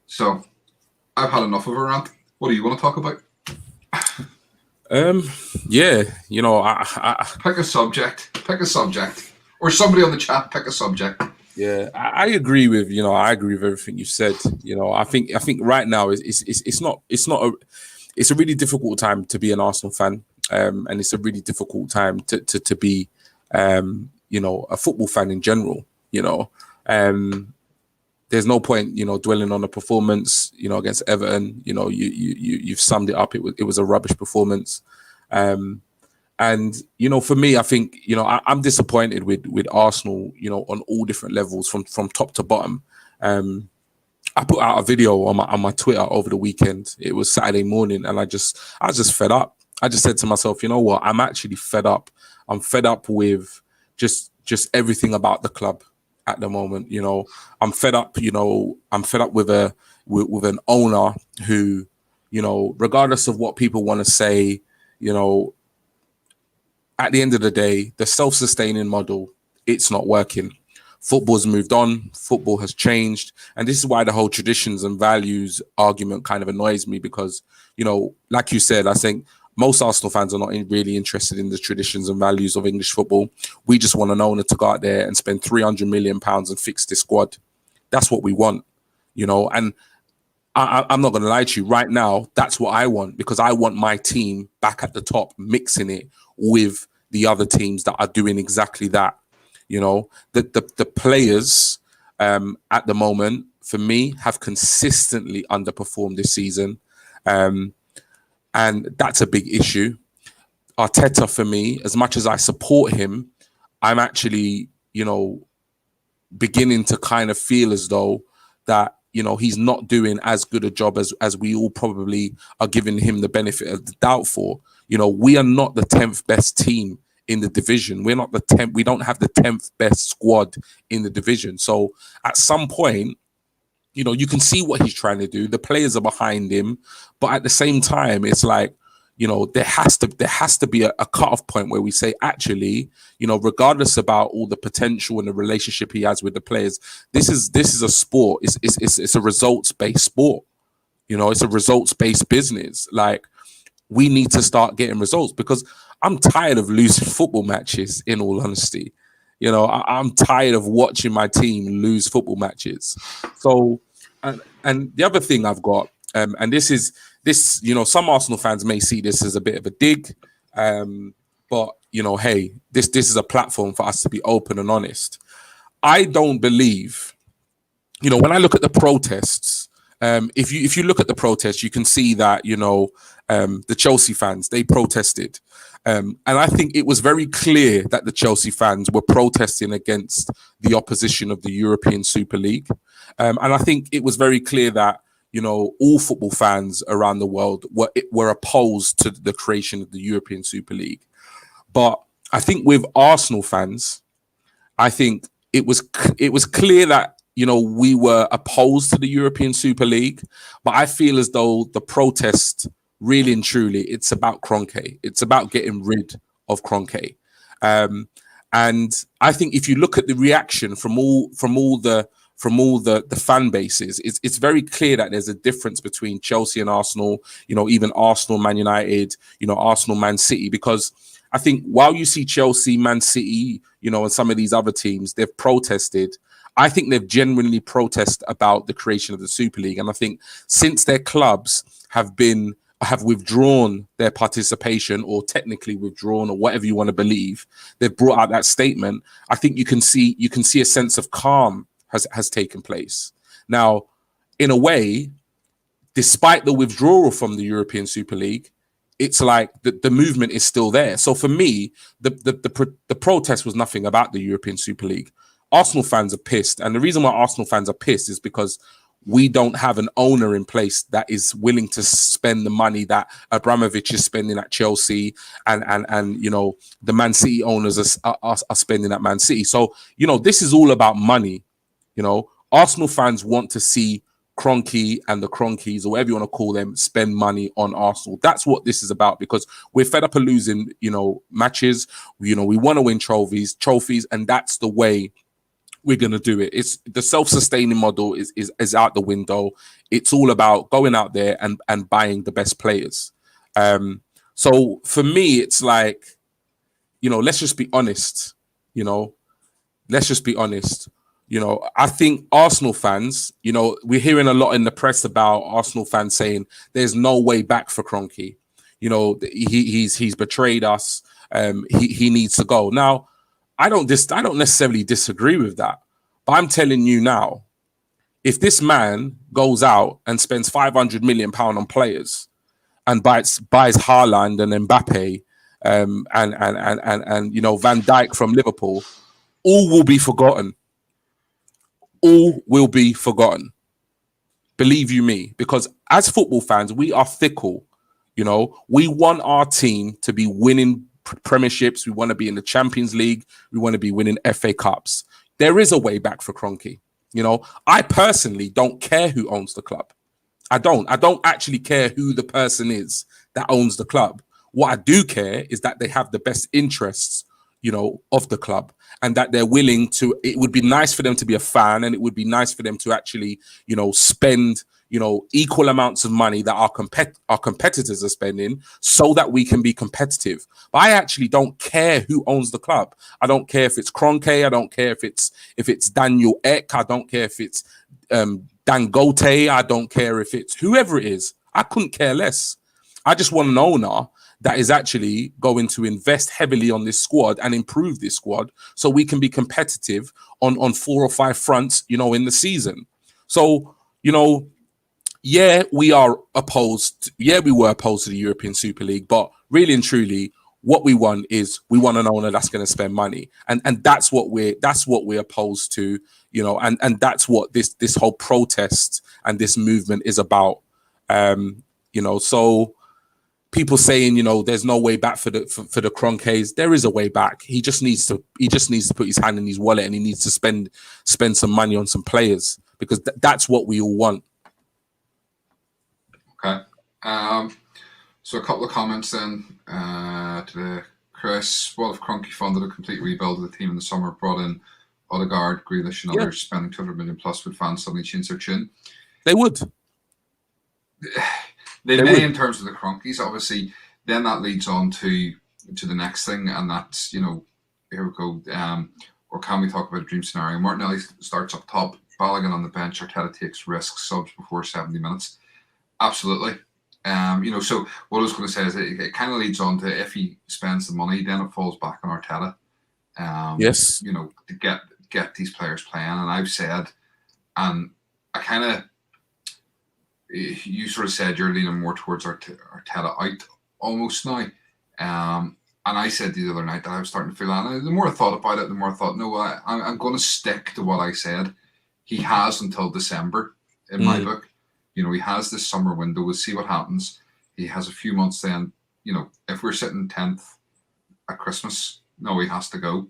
So, I've had enough of a rant. What do you want to talk about? Yeah, Pick a subject. Or somebody on the chat, pick a subject. Yeah, I agree with I agree with everything you said. I think right now it's a really difficult time to be an Arsenal fan, and it's a really difficult time to be a football fan in general. there's no point, dwelling on the performance, against Everton. You've summed it up. It was a rubbish performance. And for me, I think I'm disappointed with Arsenal, on all different levels from top to bottom. I put out a video on my Twitter over the weekend. It was Saturday morning, and I was just fed up. I just said to myself, you know what? I'm actually fed up. I'm fed up with just everything about the club at the moment. I'm fed up. I'm fed up with an owner who, regardless of what people want to say, at the end of the day, the self-sustaining model, it's not working. Football's moved on. Football has changed. And this is why the whole traditions and values argument kind of annoys me because, like you said, I think most Arsenal fans are not really interested in the traditions and values of English football. We just want an owner to go out there and spend £300 million and fix this squad. That's what we want, and I'm not going to lie to you right now. That's what I want because I want my team back at the top, mixing it with the other teams that are doing exactly that. The players at the moment, for me, have consistently underperformed this season. And that's a big issue. Arteta, for me, as much as I support him, I'm actually, beginning to kind of feel as though that, he's not doing as good a job as we all probably are giving him the benefit of the doubt for. We are not the 10th best team in the division. We're not the 10th. We don't have the 10th best squad in the division. So at some point, you can see what he's trying to do. The players are behind him, but at the same time, it's like, there has to be a cutoff point where we say, actually, regardless about all the potential and the relationship he has with the players, this is a sport. It's a results-based sport. It's a results-based business. Like, we need to start getting results because I'm tired of losing football matches, in all honesty. I'm tired of watching my team lose football matches. So, and the other thing I've got, and this, some Arsenal fans may see this as a bit of a dig, but, hey, this is a platform for us to be open and honest. I don't believe, when I look at the protests, if you look at the protests, you can see that, the Chelsea fans, they protested. And I think it was very clear that the Chelsea fans were protesting against the opposition of the European Super League. And I think it was very clear that, all football fans around the world were opposed to the creation of the European Super League. But I think with Arsenal fans, I think it was clear that, we were opposed to the European Super League. But I feel as though the protest, really and truly, it's about Cronkies. It's about getting rid of Cronkies. And I think if you look at the reaction from all the fan bases, it's very clear that there's a difference between Chelsea and Arsenal, even Arsenal, Man United, Arsenal, Man City, because I think while you see Chelsea, Man City, and some of these other teams, they've protested. I think they've genuinely protested about the creation of the Super League. And I think since their clubs have withdrawn their participation, or technically withdrawn, or whatever you want to believe, they've brought out that statement. I think you can see a sense of calm has taken place. Now, in a way, despite the withdrawal from the European Super League, it's like the movement is still there. So for me, the protest was nothing about the European Super League. Arsenal fans are pissed. And the reason why Arsenal fans are pissed is because we don't have an owner in place that is willing to spend the money that Abramovich is spending at Chelsea, and the Man City owners are spending at Man City. So, this is all about money. Arsenal fans want to see Cronky and the Cronkies, or whatever you want to call them, spend money on Arsenal. That's what this is about, because we're fed up of losing, matches. We want to win trophies, and that's the way we're going to do it. It's the self-sustaining model is out the window. It's all about going out there and buying the best players. So for me, it's like, let's just be honest. Let's just be honest. I think Arsenal fans, we're hearing a lot in the press about Arsenal fans saying there's no way back for Cronky. He's betrayed us. He needs to go. Now, I don't necessarily disagree with that, but I'm telling you now, if this man goes out and spends £500 million on players and buys Haaland and Mbappe and Van Dijk from Liverpool, all will be forgotten. All will be forgotten. Believe you me, because as football fans, we are fickle. We want our team to be winning premierships. We want to be in the Champions League. We want to be winning FA Cups. There is a way back for Cronky. I personally don't care who owns the club. I don't actually care who the person is that owns the club. What I do care is that they have the best interests, of the club, and that they're willing to. It would be nice for them to be a fan, and it would be nice for them to actually, spend, equal amounts of money that our competitors are spending, so that we can be competitive. But I actually don't care who owns the club. I don't care if it's Cronky. I don't care if it's Daniel Ek. I don't care if it's Dangote. I don't care if it's whoever it is. I couldn't care less. I just want an owner that is actually going to invest heavily on this squad and improve this squad so we can be competitive on 4 or 5 fronts, in the season. So, yeah, we were opposed to the European Super League, but really and truly, what we want an owner that's going to spend money. And that's what we're opposed to, and that's what this whole protest and this movement is about. So people saying, there's no way back for the Cronkies. There is a way back. He just needs to put his hand in his wallet, and he needs to spend some money on some players, because that's what we all want. Okay. So a couple of comments then today. Chris, what if Cronky funded a complete rebuild of the team in the summer, brought in Odegaard, Grealish and others, spending 200 million plus, would fans suddenly change their tune? They would. They may, in terms of the Cronkies, obviously. Then that leads on to the next thing, and that's, here we go. Or can we talk about a dream scenario? Martinelli starts up top, Balogun on the bench, Arteta takes risks, subs before 70 minutes. Absolutely. So what I was going to say is it kind of leads on to, if he spends the money, then it falls back on Arteta. Yes. To get these players playing. And I've said, and I kind of, you sort of said you're leaning more towards Arteta out almost now. And I said the other night that I was starting to feel, and the more I thought about it, the more I thought, no, I'm going to stick to what I said. He has until December in my book. He has this summer window. We'll see what happens. He has a few months then. If we're sitting 10th at Christmas, no, he has to go.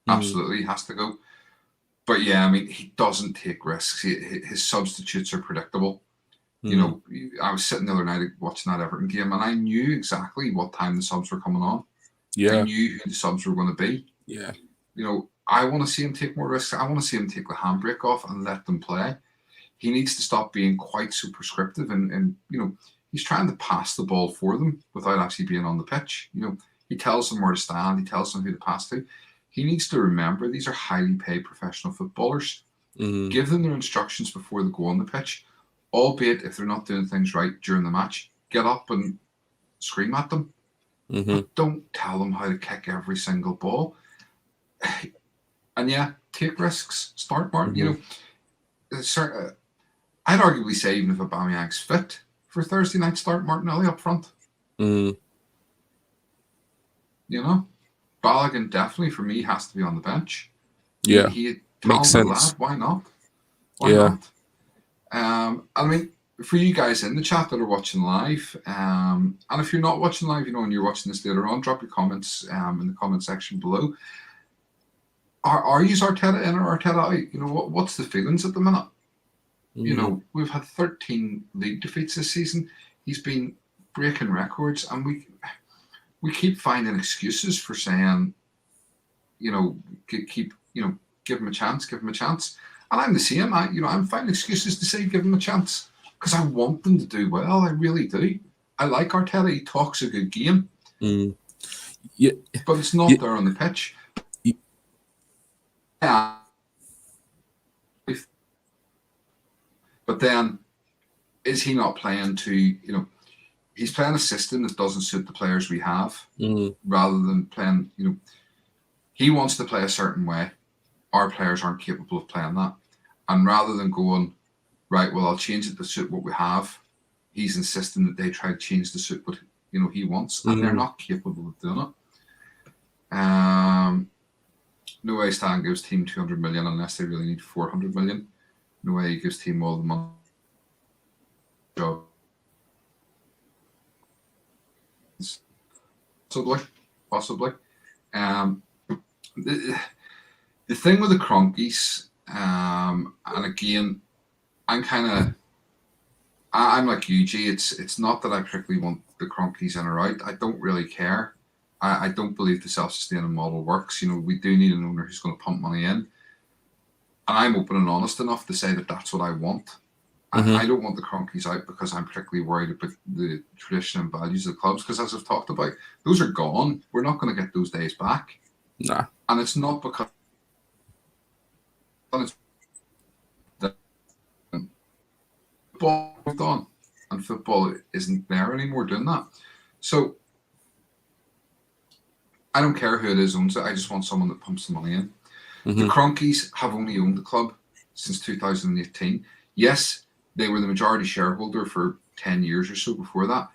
Absolutely, he has to go. But yeah, I mean, he doesn't take risks. His substitutes are predictable. I was sitting the other night watching that Everton game, and I knew exactly what time the subs were coming on. Yeah. I knew who the subs were going to be. Yeah. I want to see him take more risks. I want to see him take the handbrake off and let them play. He needs to stop being quite so prescriptive, and he's trying to pass the ball for them without actually being on the pitch. He tells them where to stand. He tells them who to pass to. He needs to remember these are highly paid professional footballers. Give them their instructions before they go on the pitch, albeit if they're not doing things right during the match, get up and scream at them. But don't tell them how to kick every single ball. And yeah, take risks. Start Martin. I'd arguably say, even if Aubameyang's fit for Thursday night, start Martinelli up front. Balogun definitely, for me, has to be on the bench. Yeah, he makes sense. Lad. Why not? Why not? I mean, for you guys in the chat that are watching live, and if you're not watching live, and you're watching this later on, drop your comments in the comment section below. Are you Arteta in or Arteta out? What's the feelings at the minute? We've had 13 league defeats this season. He's been breaking records, and we keep finding excuses for saying, give him a chance, give him a chance. And I'm the same. I'm finding excuses to say give him a chance because I want them to do well. I really do. I like Arteta. He talks a good game. Yeah, but it's not there on the pitch. Yeah. But then, is he not playing to, he's playing a system that doesn't suit the players we have, rather than playing, he wants to play a certain way. Our players aren't capable of playing that. And rather than going, right, well, I'll change it to suit what we have. He's insisting that they try to change the suit what he wants, and they're not capable of doing it. No way Stan gives team 200 million unless they really need 400 million. No way he gives team all the money. Possibly. The thing with the Cronkies, and again, I'm like you, G. It's not that I particularly want the Cronkies in or out. I don't really care. I don't believe the self-sustaining model works. We do need an owner who's going to pump money in, and I'm open and honest enough to say that that's what I want. I don't want the Cronkies out because I'm particularly worried about the tradition and values of the clubs, because as I've talked about, those are gone. We're not going to get those days back. Nah. And it's not because football moved on and football isn't there anymore doing that. So I don't care who it is owns it. I just want someone that pumps the money in. The Cronkies have only owned the club since 2018. Yes, they were the majority shareholder for 10 years or so before that.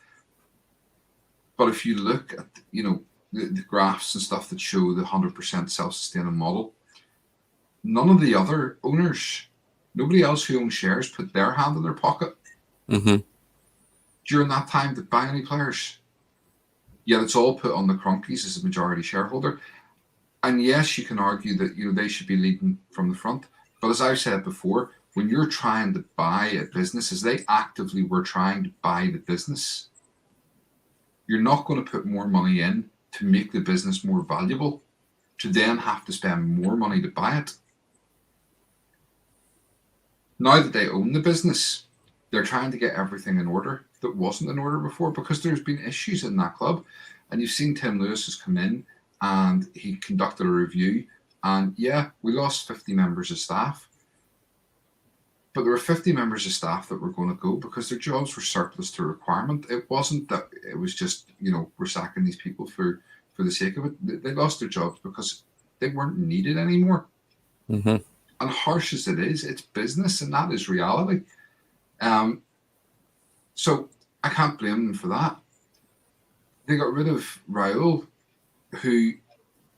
But if you look at, the graphs and stuff that show the 100% self-sustaining model, none of the other owners, nobody else who owns shares, put their hand in their pocket during that time to buy any players. Yet it's all put on the Cronkies as a majority shareholder. And yes, you can argue that they should be leading from the front. But as I've said before, when you're trying to buy a business, as they actively were trying to buy the business, you're not going to put more money in to make the business more valuable, to then have to spend more money to buy it. Now that they own the business, they're trying to get everything in order that wasn't in order before, because there's been issues in that club. And you've seen Tim Lewis has come in and he conducted a review. And yeah, we lost 50 members of staff. But there were 50 members of staff that were going to go because their jobs were surplus to requirement. It wasn't that it was just, we're sacking these people for the sake of it. They lost their jobs because they weren't needed anymore. And harsh as it is, it's business, and that is reality. So I can't blame them for that. They got rid of Raul, who,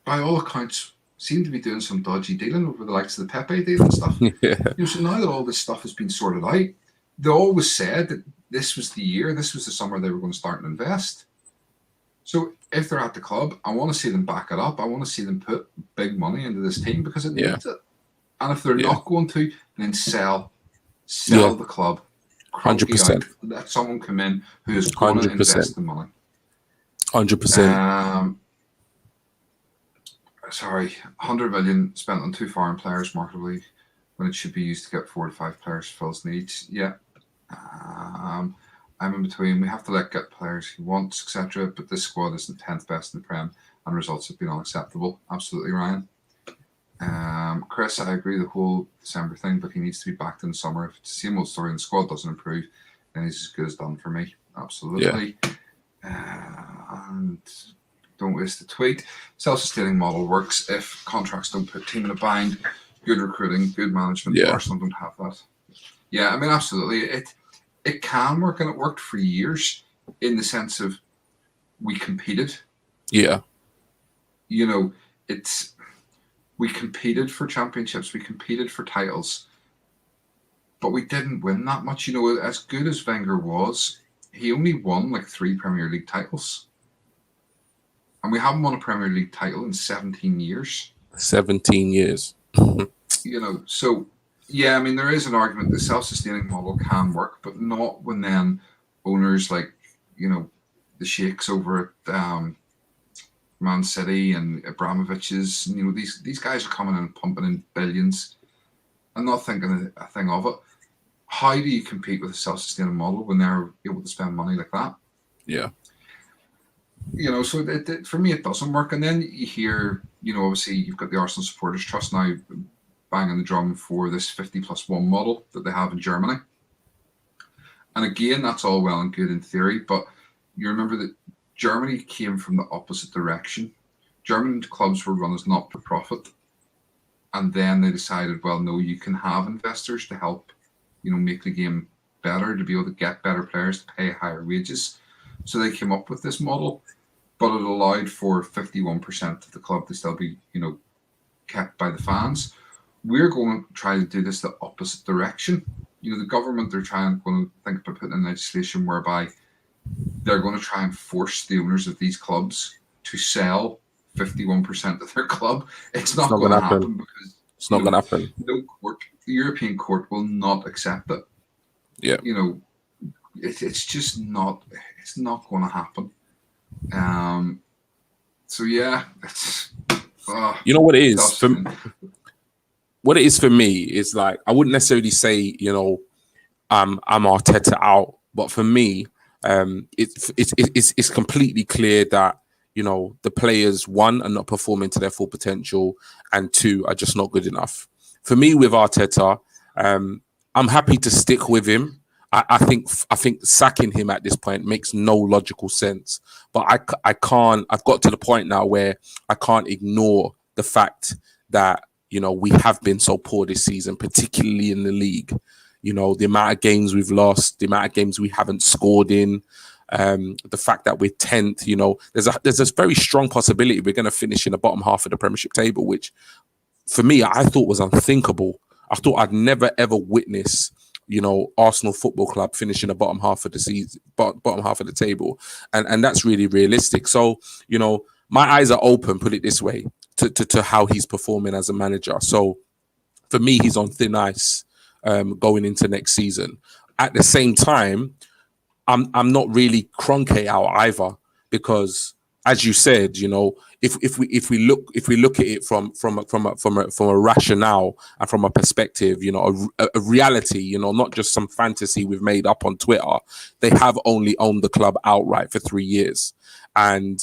by all accounts, seemed to be doing some dodgy dealing over the likes of the Pepe deal and stuff. So now that all this stuff has been sorted out, they always said that this was the summer they were going to start and invest. So if they're at the club, I want to see them back it up. I want to see them put big money into this team because it needs it. And if they're not going to, then sell the club. 100%. Let someone come in who is going to invest the money. 100%. 100 million spent on 2 foreign players marketably when it should be used to get 4 to 5 players to fill his needs. Yeah. I'm in between. We have to get players he wants, etc. But this squad isn't 10th best in the Prem, and results have been unacceptable. Absolutely, Ryan. Chris, I agree the whole December thing, but he needs to be backed in the summer. If it's the same old story and the squad doesn't improve, then he's as good as done for me. Absolutely. And don't waste the tweet. Self-sustaining model works if contracts don't put team in a bind. Good recruiting, good management. Arsenal don't have that. Yeah, I mean, absolutely. It can work, and it worked for years in the sense of we competed. Yeah. We competed for championships, we competed for titles, but we didn't win that much. As good as Wenger was, he only won 3 Premier League titles. And we haven't won a Premier League title in 17 years. 17 years. So, yeah, I mean, there is an argument the self-sustaining model can work, but not when then owners the sheikhs over at Man City and Abramovich's, these guys are coming in and pumping in billions and not thinking a thing of it. How do you compete with a self-sustaining model when they're able to spend money like that? Yeah. So for me, it doesn't work. And then you hear, obviously you've got the Arsenal Supporters Trust now banging the drum for this 50+1 model that they have in Germany. And again, that's all well and good in theory, but you remember that Germany came from the opposite direction. German clubs were run as not for profit. And then they decided, well, no, you can have investors to help make the game better, to be able to get better players, to pay higher wages. So they came up with this model, but it allowed for 51% of the club to still be, kept by the fans. We're going to try to do this the opposite direction. The government, they're going to think about putting in legislation whereby they're going to try and force the owners of these clubs to sell 51% of their club. It's not going to happen because it's not going to happen. No court, the European court will not accept it. Yeah. It's just not. It's not going to happen. So yeah, it's. What it is what it is for me is like, I wouldn't necessarily say I'm Arteta out, but for me, it's completely clear that the players, one, are not performing to their full potential, and two, are just not good enough. For me, with Arteta, I'm happy to stick with him. I think sacking him at this point makes no logical sense. But I can't. I've got to the point now where I can't ignore the fact that we have been so poor this season, particularly in the league. The amount of games we've lost, the amount of games we haven't scored in, the fact that we're 10th. There's a very strong possibility we're going to finish in the bottom half of the Premiership table, which for me I thought was unthinkable. I thought I'd never ever witness Arsenal Football Club finishing the bottom half of the season, bottom half of the table, and that's really realistic. So my eyes are open, put it this way, to how he's performing as a manager. So for me, he's on thin ice going into next season. At the same time, I'm not really Cronkies out either, because as you said, if we look at it from a rationale and from a perspective, a reality, not just some fantasy we've made up on Twitter, they have only owned the club outright for 3 years. And,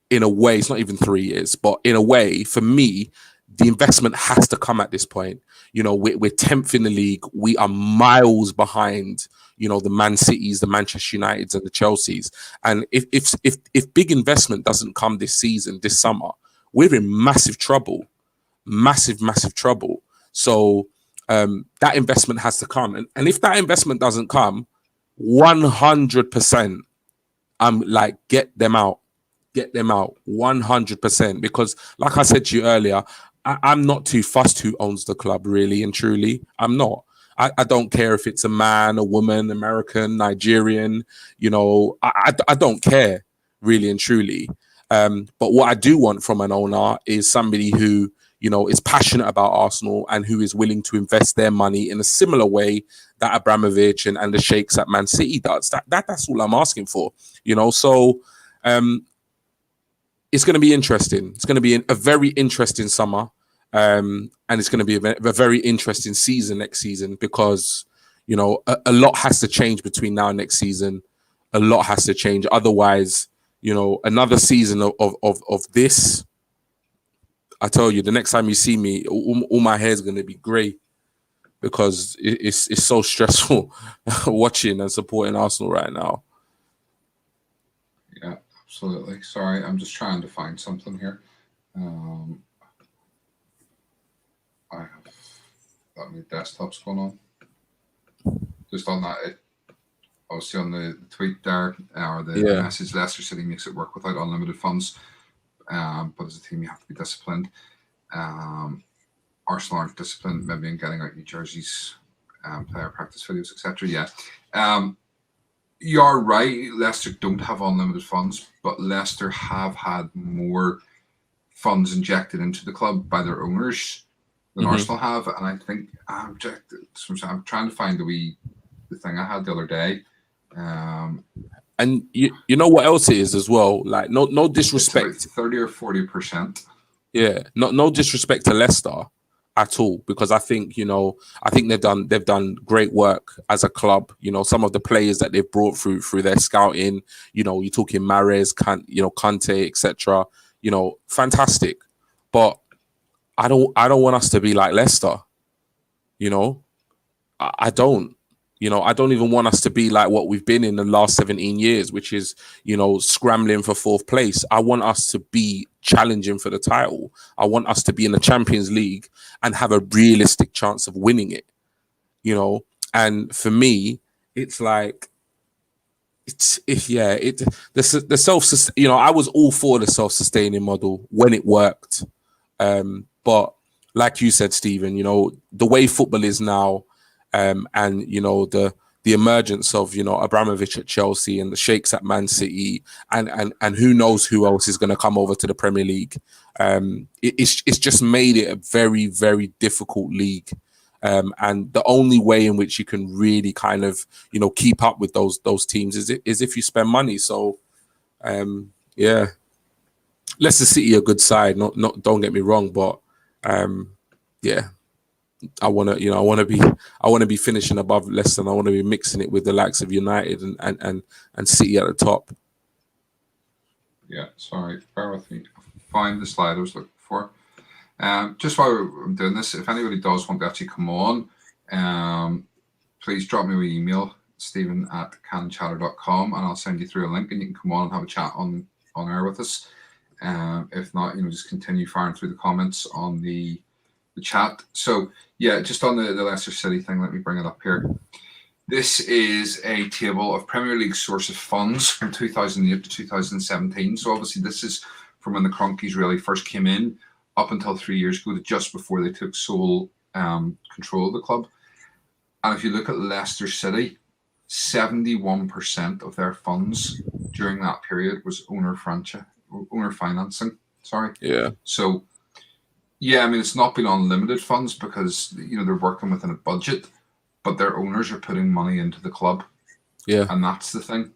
in a way, it's not even 3 years, but in a way, for me, the investment has to come at this point. We're 10th in the league. We are miles behind, the Man Cities, the Manchester Uniteds, and the Chelseas. And if big investment doesn't come this season, this summer, we're in massive trouble, massive trouble. So that investment has to come. And if that investment doesn't come, 100%, I'm like, get them out, 100%. Because like I said to you earlier, I'm not too fussed who owns the club, really and truly. I'm not. I don't care if it's a man, a woman, American, Nigerian, I don't care, really and truly. But what I do want from an owner is somebody who, is passionate about Arsenal and who is willing to invest their money in a similar way that Abramovich and the sheikhs at Man City does. That's all I'm asking for, So it's going to be interesting. It's going to be a very interesting summer. And it's going to be a very interesting season next season, because, a lot has to change between now and next season. A lot has to change. Otherwise, another season of this, I tell you, the next time you see me, all my hair is going to be grey, because it's so stressful watching and supporting Arsenal right now. Yeah, absolutely. Sorry, I'm just trying to find something here. I have that many desktops going on. Just on that, obviously on the tweet there, or the message, Leicester City makes it work without unlimited funds. But as a team, you have to be disciplined. Arsenal aren't disciplined, maybe in getting out new jerseys, player practice videos, etc. Yeah. You're right. Leicester don't have unlimited funds, but Leicester have had more funds injected into the club by their owners than Arsenal have, and I think I'm trying to find the thing I had the other day. And you know what else it is as well? Like no disrespect, 30 or 40%. Yeah, no disrespect to Leicester at all, because I think they've done great work as a club. Some of the players that they've brought through their scouting. You're talking Mahrez, Kante, etc. Fantastic, but I don't want us to be like Leicester. I don't. I don't even want us to be like what we've been in the last 17 years, which is, scrambling for 4th place. I want us to be challenging for the title. I want us to be in the Champions League and have a realistic chance of winning it. you know. And for me, it's like, the self, you know, I was all for the self-sustaining model when it worked. But like you said, Stephen, you know, the way football is now, and you know, the emergence of, you know, Abramovich at Chelsea and the Sheikhs at Man City, and who knows who else is going to come over to the Premier League. It's just made it a very, very difficult league. And the only way in which you can really kind of, you know, keep up with those teams is if you spend money. So, yeah, Leicester City a good side. Not don't get me wrong, but yeah, I want to be finishing above Leicester, and I want to be mixing it with the likes of United and City at the top. Yeah, sorry, bear with me. Find the slide I was looking for. Just while I'm doing this, if anybody does want to actually come on, please drop me an email, stephen@canchatter.com, and I'll send you through a link, and you can come on and have a chat on air with us. If not, you know, just continue firing through the comments on the chat. So yeah, just on the Leicester City thing, let me bring it up here. This is a table of Premier League source of funds from 2008 to 2017. So obviously this is from when the Cronkies really first came in, up until 3 years ago, to just before they took sole control of the club. And if you look at Leicester City, 71% of their funds during that period was owner financing. Sorry. Yeah. So, yeah, I mean, it's not been unlimited funds because, you know, they're working within a budget, but their owners are putting money into the club. Yeah. And that's the thing.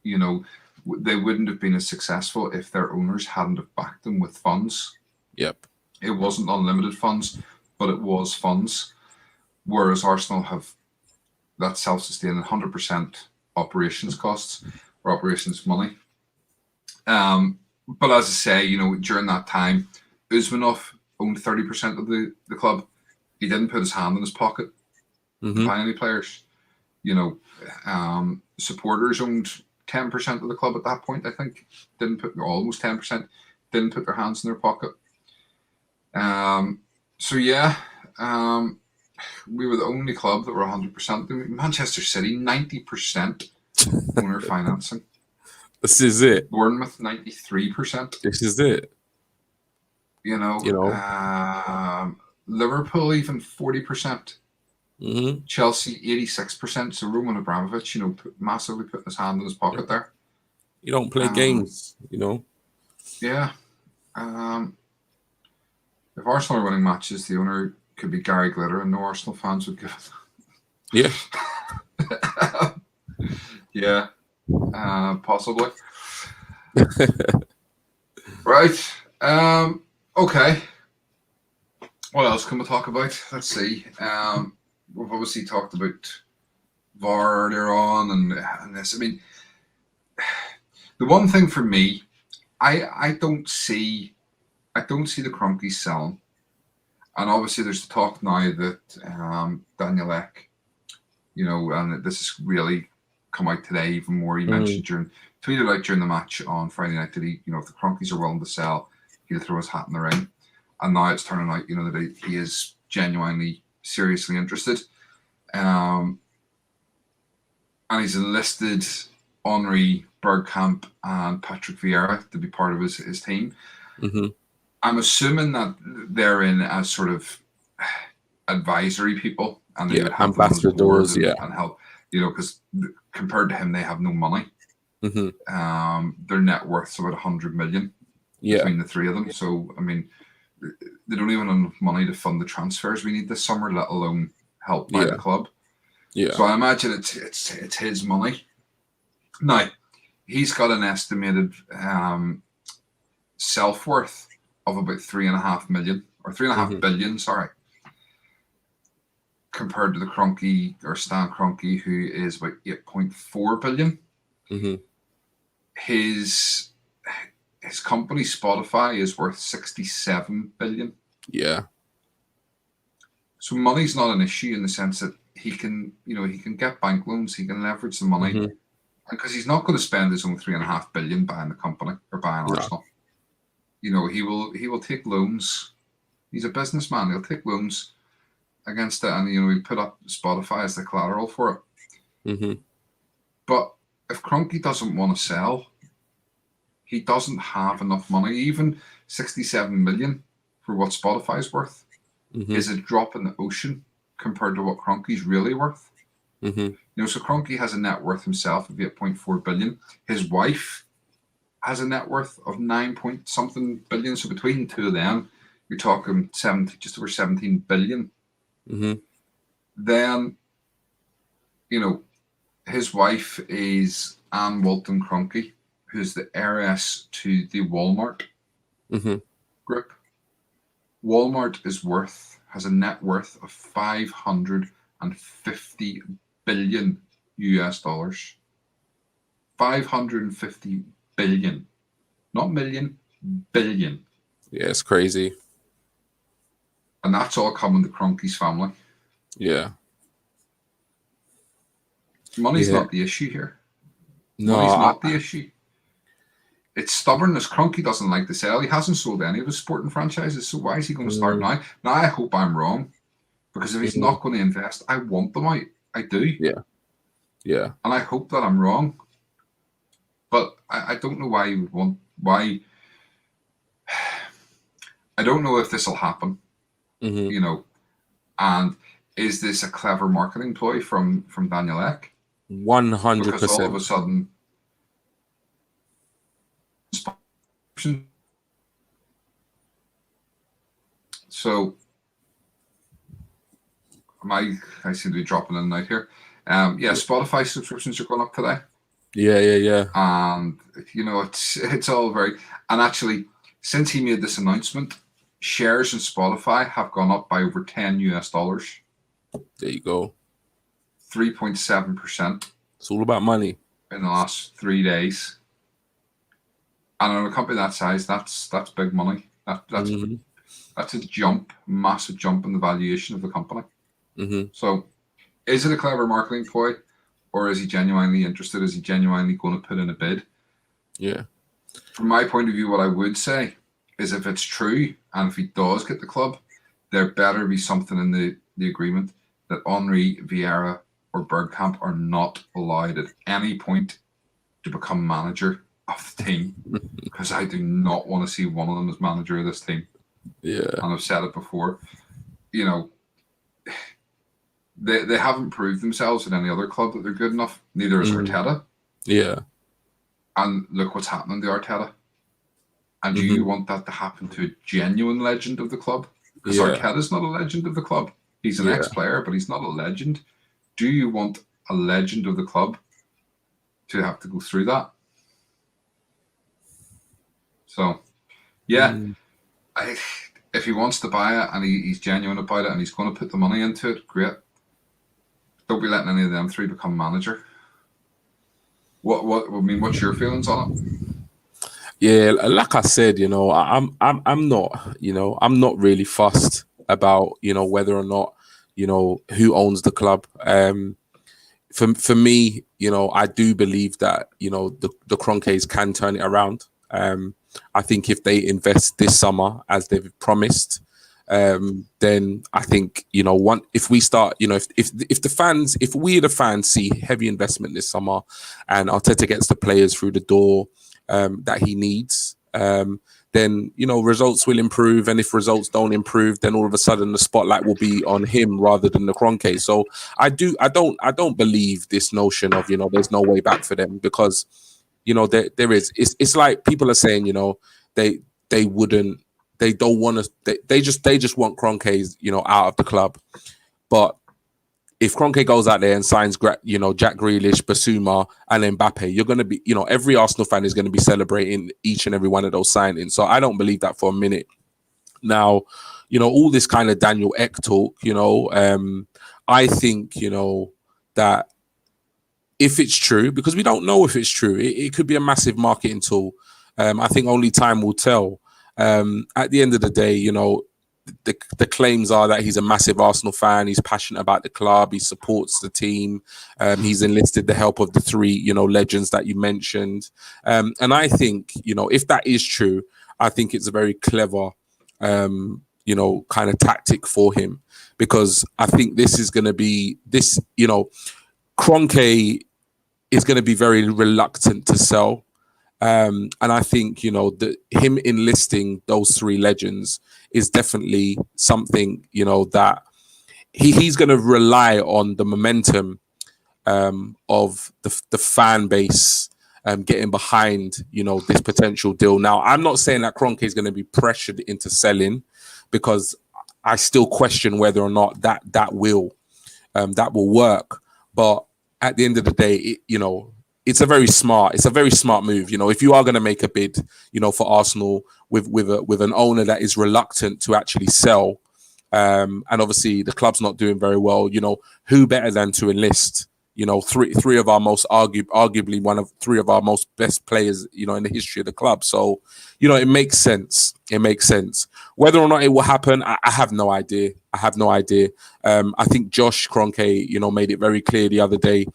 You know, they wouldn't have been as successful if their owners hadn't have backed them with funds. Yep. It wasn't unlimited funds, but it was funds. Whereas Arsenal have that self-sustaining 100% operations costs or operations money. But as I say, you know, during that time, Usmanov owned 30% of the club. He didn't put his hand in his pocket to buy any players. You know, supporters owned 10% of the club at that point, I think. Almost 10%. Didn't put their hands in their pocket. So yeah, we were the only club that were 100%. Manchester City, 90% owner financing. This is it. Bournemouth, 93%. This is it. You know, Liverpool, even 40%. Chelsea, 86%. So Roman Abramovich, you know, massively putting his hand in his pocket there. You don't play games, you know. Yeah. If Arsenal are winning matches, the owner could be Gary Glitter, and no Arsenal fans would give it. Yeah. Yeah. Possibly. Right. Okay. What else can we talk about? Let's see. We've obviously talked about VAR earlier on and this. I mean, the one thing for me, I don't see the Cronkies selling. And obviously there's the talk now that Daniel Ek, you know, and this has really come out today even more. He mentioned tweeted out during the match on Friday night that he, you know, if the Cronkies are willing to sell, he'll throw his hat in the ring. And now it's turning out, you know, that he is genuinely, seriously interested. And he's enlisted Henri Bergkamp and Patrick Vieira to be part of his team. I'm assuming that they're in as sort of advisory people, and they would have ambassadors, and help, you know, because compared to him, they have no money. Their net worth's about 100 million between the three of them. So, I mean, they don't even have enough money to fund the transfers we need this summer, let alone help by the club. So I imagine it's his money. Now, he's got an estimated self-worth of about 3.5 million or 3.5 billion, sorry, compared to the Cronky or Stan Cronky, who is about 8.4 billion. His company Spotify is worth 67 billion. Yeah. So money's not an issue in the sense that he can get bank loans, he can leverage the money, because he's not going to spend his own 3.5 billion buying the company or buying Arsenal. You know, he will take loans. He's a businessman. He'll take loans, against it, and we put up Spotify as the collateral for it. Mm-hmm. But if Cronky doesn't want to sell, he doesn't have enough money. Even 67 million for what Spotify's worth is a drop in the ocean compared to what Cronky's really worth. So Cronky has a net worth himself of 8.4 billion. His wife has a net worth of 9 point something billion. So between the two of them, you're talking just over 17 billion. Then, his wife is Anne Walton Cronky, who's the heiress to the Walmart group. Walmart has a net worth of 550 billion US dollars. 550 billion. Not million, billion. Yeah, it's crazy. And that's all coming to Cronky's family. Yeah. Money's not the issue here. No, Money's not the issue. It's stubbornness. Cronky doesn't like to sell. He hasn't sold any of his sporting franchises, so why is he going to start now? Now, I hope I'm wrong, because if he's not going to invest, I want them out. I do. Yeah. And I hope that I'm wrong. But I don't know why you would want... Why... I don't know if this will happen, and is this a clever marketing ploy from Daniel Ek? 100%. Because all of a sudden... So I seem to be dropping in and out here. Spotify subscriptions are going up today. Yeah. And it's all very, and actually since he made this announcement, shares in Spotify have gone up by over $10 US. There you go. 3.7%. It's all about money in the last 3 days. And on a company that size, that's big money. That's a massive jump in the valuation of the company. So, is it a clever marketing ploy, or is he genuinely interested? Is he genuinely going to put in a bid? Yeah. From my point of view, what I would say is, if it's true, and if he does get the club, there better be something in the agreement that Henry, Vieira, or Bergkamp are not allowed at any point to become manager of the team, because I do not want to see one of them as manager of this team. Yeah. And I've said it before, they haven't proved themselves at any other club that they're good enough. Neither is Arteta. Yeah. And look what's happening to Arteta. And do you want that to happen to a genuine legend of the club? Because Arteta's not a legend of the club. He's an ex-player, but he's not a legend. Do you want a legend of the club to have to go through that? So, if he wants to buy it and he's genuine about it and he's going to put the money into it, great. Don't be letting any of them three become manager. What's your feelings on it? Yeah, like I said, I'm not really fussed about whether or not who owns the club. For me, I do believe that the Cronkies can turn it around. I think if they invest this summer as they've promised, then I think if we start, if we the fans see heavy investment this summer, and Arteta gets the players through the door that he needs, then results will improve. And if results don't improve, then all of a sudden the spotlight will be on him rather than the Cronkies. So I don't believe this notion of there's no way back for them, because there is. It's like people are saying they don't want to. They just want Cronkies out of the club. But if Cronky goes out there and signs Jack Grealish, Basuma, and Mbappe, you're going to be every Arsenal fan is going to be celebrating each and every one of those signings. So I don't believe that for a minute. Now, all this kind of Daniel Ek talk. I think that if it's true, because we don't know if it's true, it could be a massive marketing tool. I think only time will tell. At the end of the day, the claims are that he's a massive Arsenal fan. He's passionate about the club. He supports the team. He's enlisted the help of the three, legends that you mentioned. And I think, if that is true, I think it's a very clever, kind of tactic for him, because I think this is going to be this. Cronky is going to be very reluctant to sell. And I think, that him enlisting those three legends is definitely something, that he's going to rely on the momentum of the fan base getting behind, this potential deal. Now, I'm not saying that Cronky is going to be pressured into selling, because I still question whether or not that will work. But at the end of the day, it's a very smart move. If you are going to make a bid, for Arsenal with an owner that is reluctant to actually sell, and obviously the club's not doing very well, who better than to enlist, three of our most arguably three of our most best players, in the history of the club. So, it makes sense. It makes sense. Whether or not it will happen, I have no idea. I think Josh Cronky, made it very clear the other day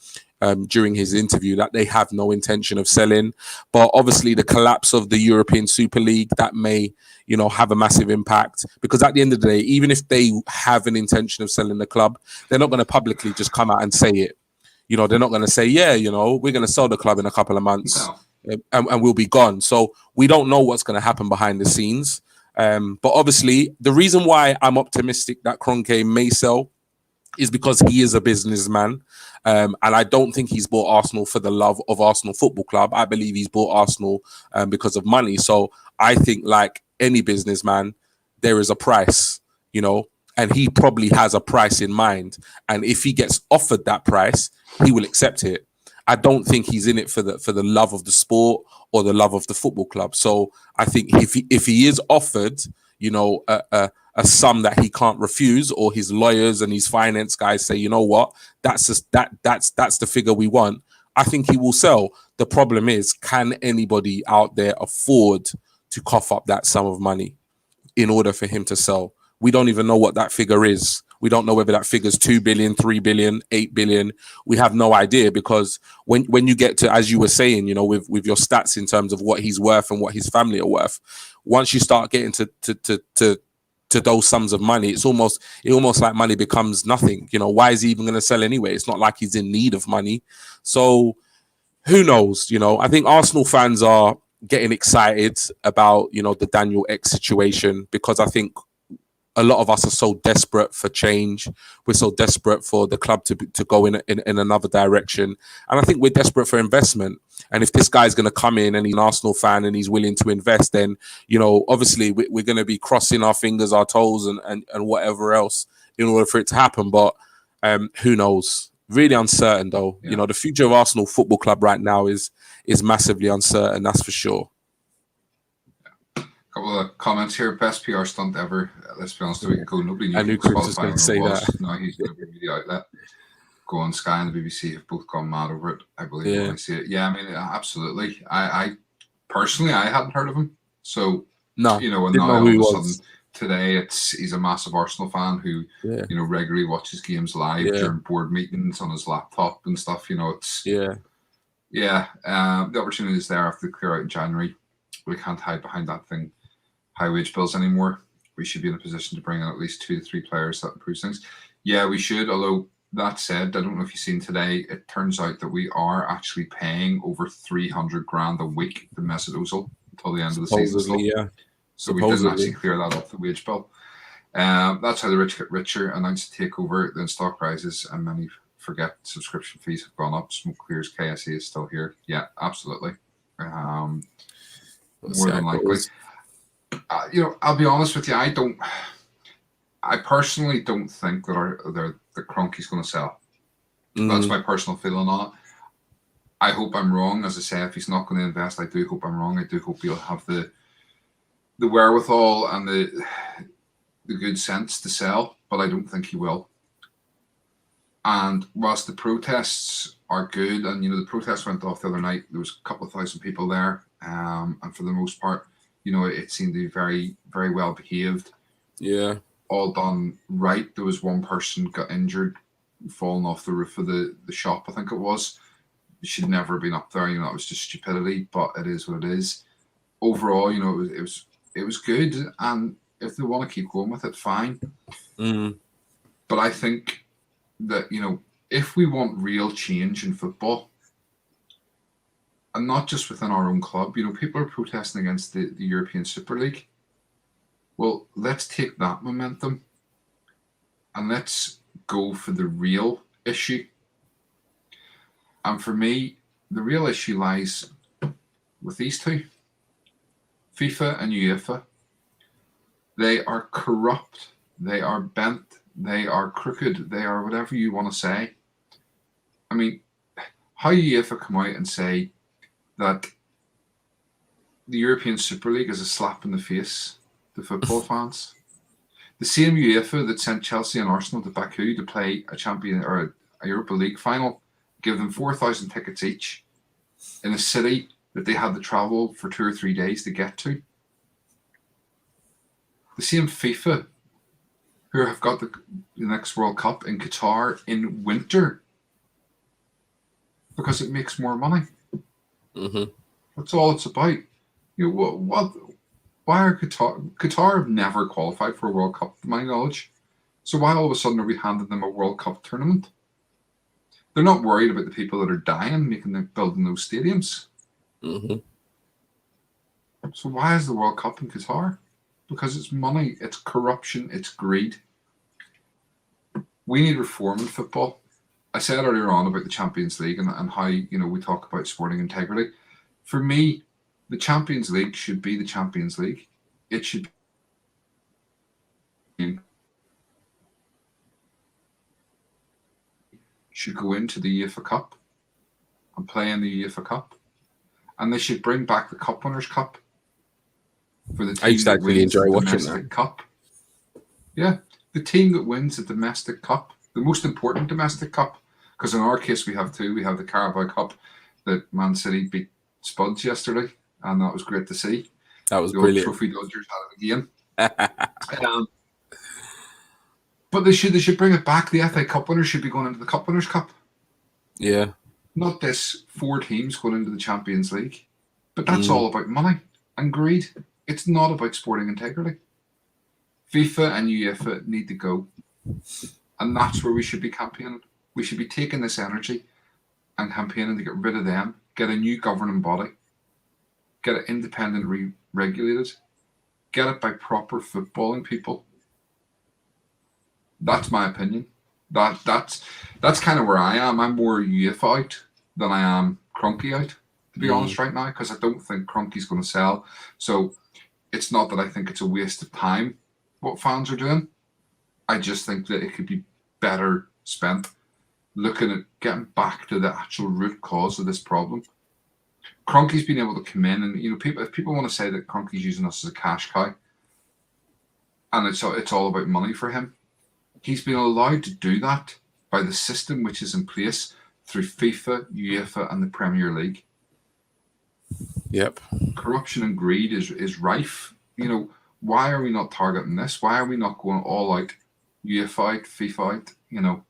during his interview that they have no intention of selling. But obviously the collapse of the European Super League, that may, have a massive impact, because at the end of the day, even if they have an intention of selling the club, they're not going to publicly just come out and say it. They're not going to say, we're going to sell the club in a couple of months. No. And we'll be gone. So we don't know what's going to happen behind the scenes. But obviously, the reason why I'm optimistic that Cronky may sell is because he is a businessman. And I don't think he's bought Arsenal for the love of Arsenal Football Club. I believe he's bought Arsenal because of money. So I think, like any businessman, there is a price, and he probably has a price in mind. And if he gets offered that price, he will accept it. I don't think he's in it for the love of the sport or the love of the football club. So I think if he is offered, a sum that he can't refuse, or his lawyers and his finance guys say, that's the figure we want, I think he will sell. The problem is, can anybody out there afford to cough up that sum of money in order for him to sell? We don't even know what that figure is. We don't know whether that figure is 2 billion, 3 billion, 8 billion. We have no idea, because when you get to, as you were saying, with your stats in terms of what he's worth and what his family are worth, once you start getting to those sums of money, it almost like money becomes nothing. Why is he even going to sell anyway? It's not like he's in need of money. So who knows? I think Arsenal fans are getting excited about, the Daniel X situation, because I think a lot of us are so desperate for change. We're so desperate for the club to go in another direction. And I think we're desperate for investment. And if this guy's going to come in and he's an Arsenal fan and he's willing to invest, then, obviously we're going to be crossing our fingers, our toes and whatever else in order for it to happen. But who knows? Really uncertain, though. Yeah. The future of Arsenal Football Club right now is massively uncertain. That's for sure. Couple of comments here. Best PR stunt ever. Let's be honest, a week ago, nobody knew. I knew Chris was going to say that. Now he's going to be the outlet. Go on Sky and the BBC have both gone mad over it, I believe, when I see it. Yeah, I mean, absolutely. I personally, I hadn't heard of him. So, no, and now all of a sudden today, he's a massive Arsenal fan who, regularly watches games live during board meetings on his laptop and stuff. The opportunity is there after the clear out in January. We can't hide behind that thing. High wage bills anymore. We should be in a position to bring in at least 2 to 3 players that improves things. Yeah, we should. Although that said, I don't know if you've seen today, it turns out that we are actually paying over 300 grand a week to Mesut Ozil until the end of the season. Yeah. So we didn't actually clear that off the wage bill. That's how the rich get richer. Announced a takeover, then stock rises, and many forget subscription fees have gone up. Smoke clears. KSE is still here. Yeah, absolutely. More than likely. I'll be honest with you. I personally don't think that the Cronky's going to sell. That's my personal feeling on it. I hope I'm wrong. As I say, if he's not going to invest, I do hope I'm wrong. I do hope he'll have the wherewithal and the good sense to sell, but I don't think he will. And whilst the protests are good, and the protests went off the other night, there was a couple of thousand people there, and for the most part, it seemed to be very, very well behaved. Yeah. All done right. There was one person got injured, falling off the roof of the shop, I think it was. Should never have been up there. That was just stupidity, but it is what it is. Overall, it was good, and if they want to keep going with it, fine. But I think that, if we want real change in football, and not just within our own club, people are protesting against the European Super League. Well, let's take that momentum and let's go for the real issue. And for me, the real issue lies with these two, FIFA and UEFA. They are corrupt, they are bent, they are crooked, they are whatever you want to say. I mean, how UEFA come out and say that the European Super League is a slap in the face to football fans. The same UEFA that sent Chelsea and Arsenal to Baku to play a champion or a Europa League final, give them 4,000 tickets each in a city that they had to travel for 2 or 3 days to get to. The same FIFA who have got the next World Cup in Qatar in winter because it makes more money. Mm-hmm. That's all it's about. Why are Qatar have never qualified for a World Cup, to my knowledge. So why all of a sudden are we handing them a World Cup tournament? They're not worried about the people that are dying, building those stadiums. Mm-hmm. So why is the World Cup in Qatar? Because it's money, it's corruption, it's greed. We need reform in football. I said earlier on about the Champions League and how we talk about sporting integrity. For me, the Champions League should be the Champions League. It should go into the UEFA Cup and play in the UEFA Cup. And they should bring back the Cup Winners' Cup for the team I used to really enjoy the watching domestic that. cup. Yeah, the team that wins the domestic cup, the most important domestic cup, because in our case we have two. We have the Carabao Cup that Man City beat Spuds yesterday, and that was great to see. That was the brilliant. Old Trophy Dodgers had it again. But they should bring it back. The FA Cup winners should be going into the Cup Winners' Cup. Yeah. Not this 4 teams going into the Champions League. But that's all about money and greed. It's not about sporting integrity. FIFA and UEFA need to go. And that's where we should be campaigning. We should be taking this energy and campaigning to get rid of them, get a new governing body, get it independently regulated, get it by proper footballing people. That's my opinion. That's kind of where I am. I'm more UEFA out than I am Cronky out, to be honest, right now, because I don't think Cronky's going to sell. So it's not that I think it's a waste of time what fans are doing. I just think that it could be better spent looking at getting back to the actual root cause of this problem. Cronky's been able to come in and, if people want to say that Cronky's using us as a cash cow and it's all about money for him, he's been allowed to do that by the system which is in place through FIFA, UEFA, and the Premier League. Yep. Corruption and greed is rife. Why are we not targeting this? Why are we not going all out, UEFA out, FIFA out?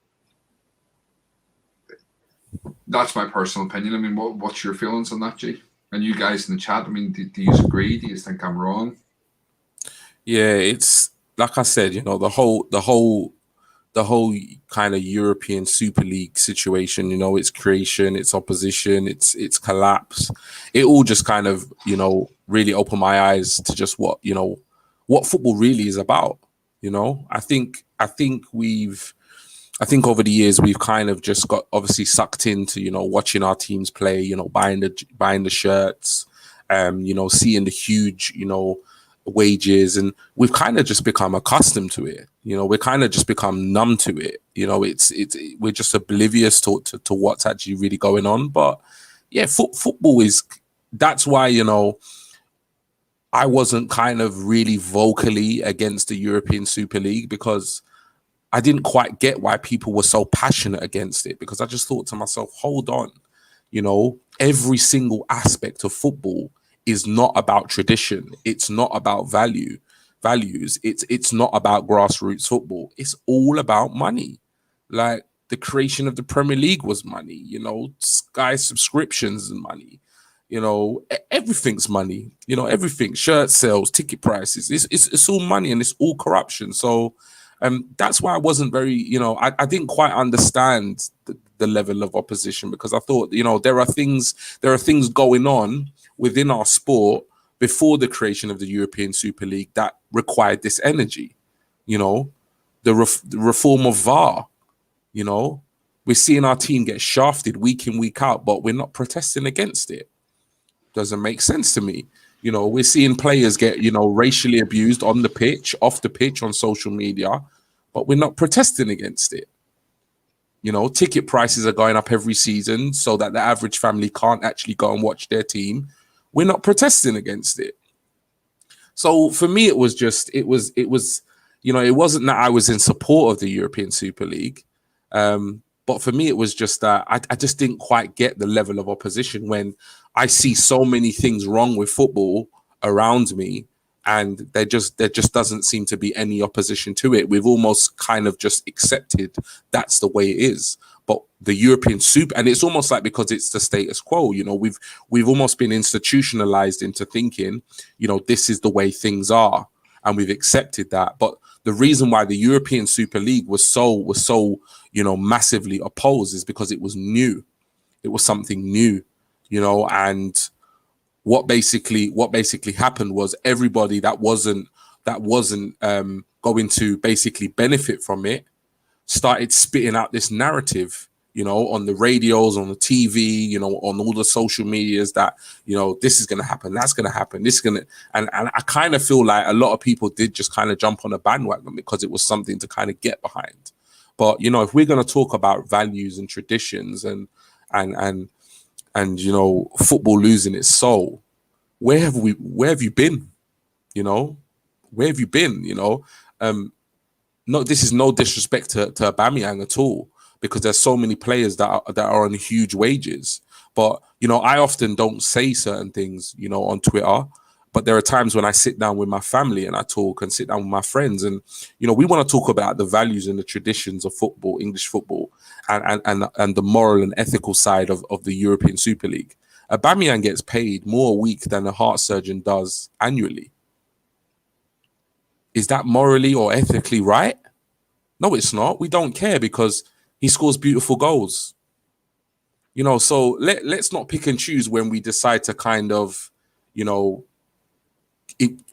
That's my personal opinion. I mean, what's your feelings on that, G? And you guys in the chat, I mean, do you agree? Do you think I'm wrong? Yeah, it's like I said, the whole kind of European Super League situation, its creation, its opposition, its collapse, it all just kind of, really opened my eyes to just what football really is about. I think over the years we've kind of just got obviously sucked into, watching our teams play, buying the shirts, seeing the huge, wages, and we've kind of just become accustomed to it. We're kind of just become numb to it. We're just oblivious to what's actually really going on. But yeah, football is, that's why, I wasn't kind of really vocally against the European Super League, because I didn't quite get why people were so passionate against it, because I just thought to myself, hold on, every single aspect of football is not about tradition. It's not about values. It's not about grassroots football. It's all about money. Like the creation of the Premier League was money, Sky subscriptions and money, everything's money, everything, shirt sales, ticket prices. It's all money and it's all corruption. So That's why I wasn't very, I didn't quite understand the level of opposition, because I thought, there are things going on within our sport before the creation of the European Super League that required this energy. The reform of VAR. We're seeing our team get shafted week in, week out, but we're not protesting against it. Doesn't make sense to me. We're seeing players get, racially abused on the pitch, off the pitch, on social media, but we're not protesting against it. Ticket prices are going up every season so that the average family can't actually go and watch their team. We're not protesting against it. So for me, it wasn't that I was in support of the European Super League. But for me, it was just that I just didn't quite get the level of opposition when I see so many things wrong with football around me, and there just doesn't seem to be any opposition to it. We've almost kind of just accepted that's the way it is. But the European Super, and it's almost like because it's the status quo, we've almost been institutionalized into thinking, this is the way things are, and we've accepted that. But the reason why the European Super League was so massively opposed is because it was new. It was something new, and what basically happened was everybody that wasn't going to basically benefit from it started spitting out this narrative, on the radios, on the TV, on all the social medias that, this is going to happen, that's going to happen, this is going to, and I kind of feel like a lot of people did just kind of jump on a bandwagon because it was something to kind of get behind. But, if we're going to talk about values and traditions and football losing its soul, where have you been? Where have you been? No, this is no disrespect to Aubameyang at all, because there's so many players that are on huge wages. But, I often don't say certain things, on Twitter, but there are times when I sit down with my family and I talk, and sit down with my friends, and, we want to talk about the values and the traditions of football, English football, and the moral and ethical side of the European Super League. Aubameyang gets paid more a week than a heart surgeon does annually. Is that morally or ethically right? No, it's not. We don't care because he scores beautiful goals. So let's not pick and choose when we decide to kind of,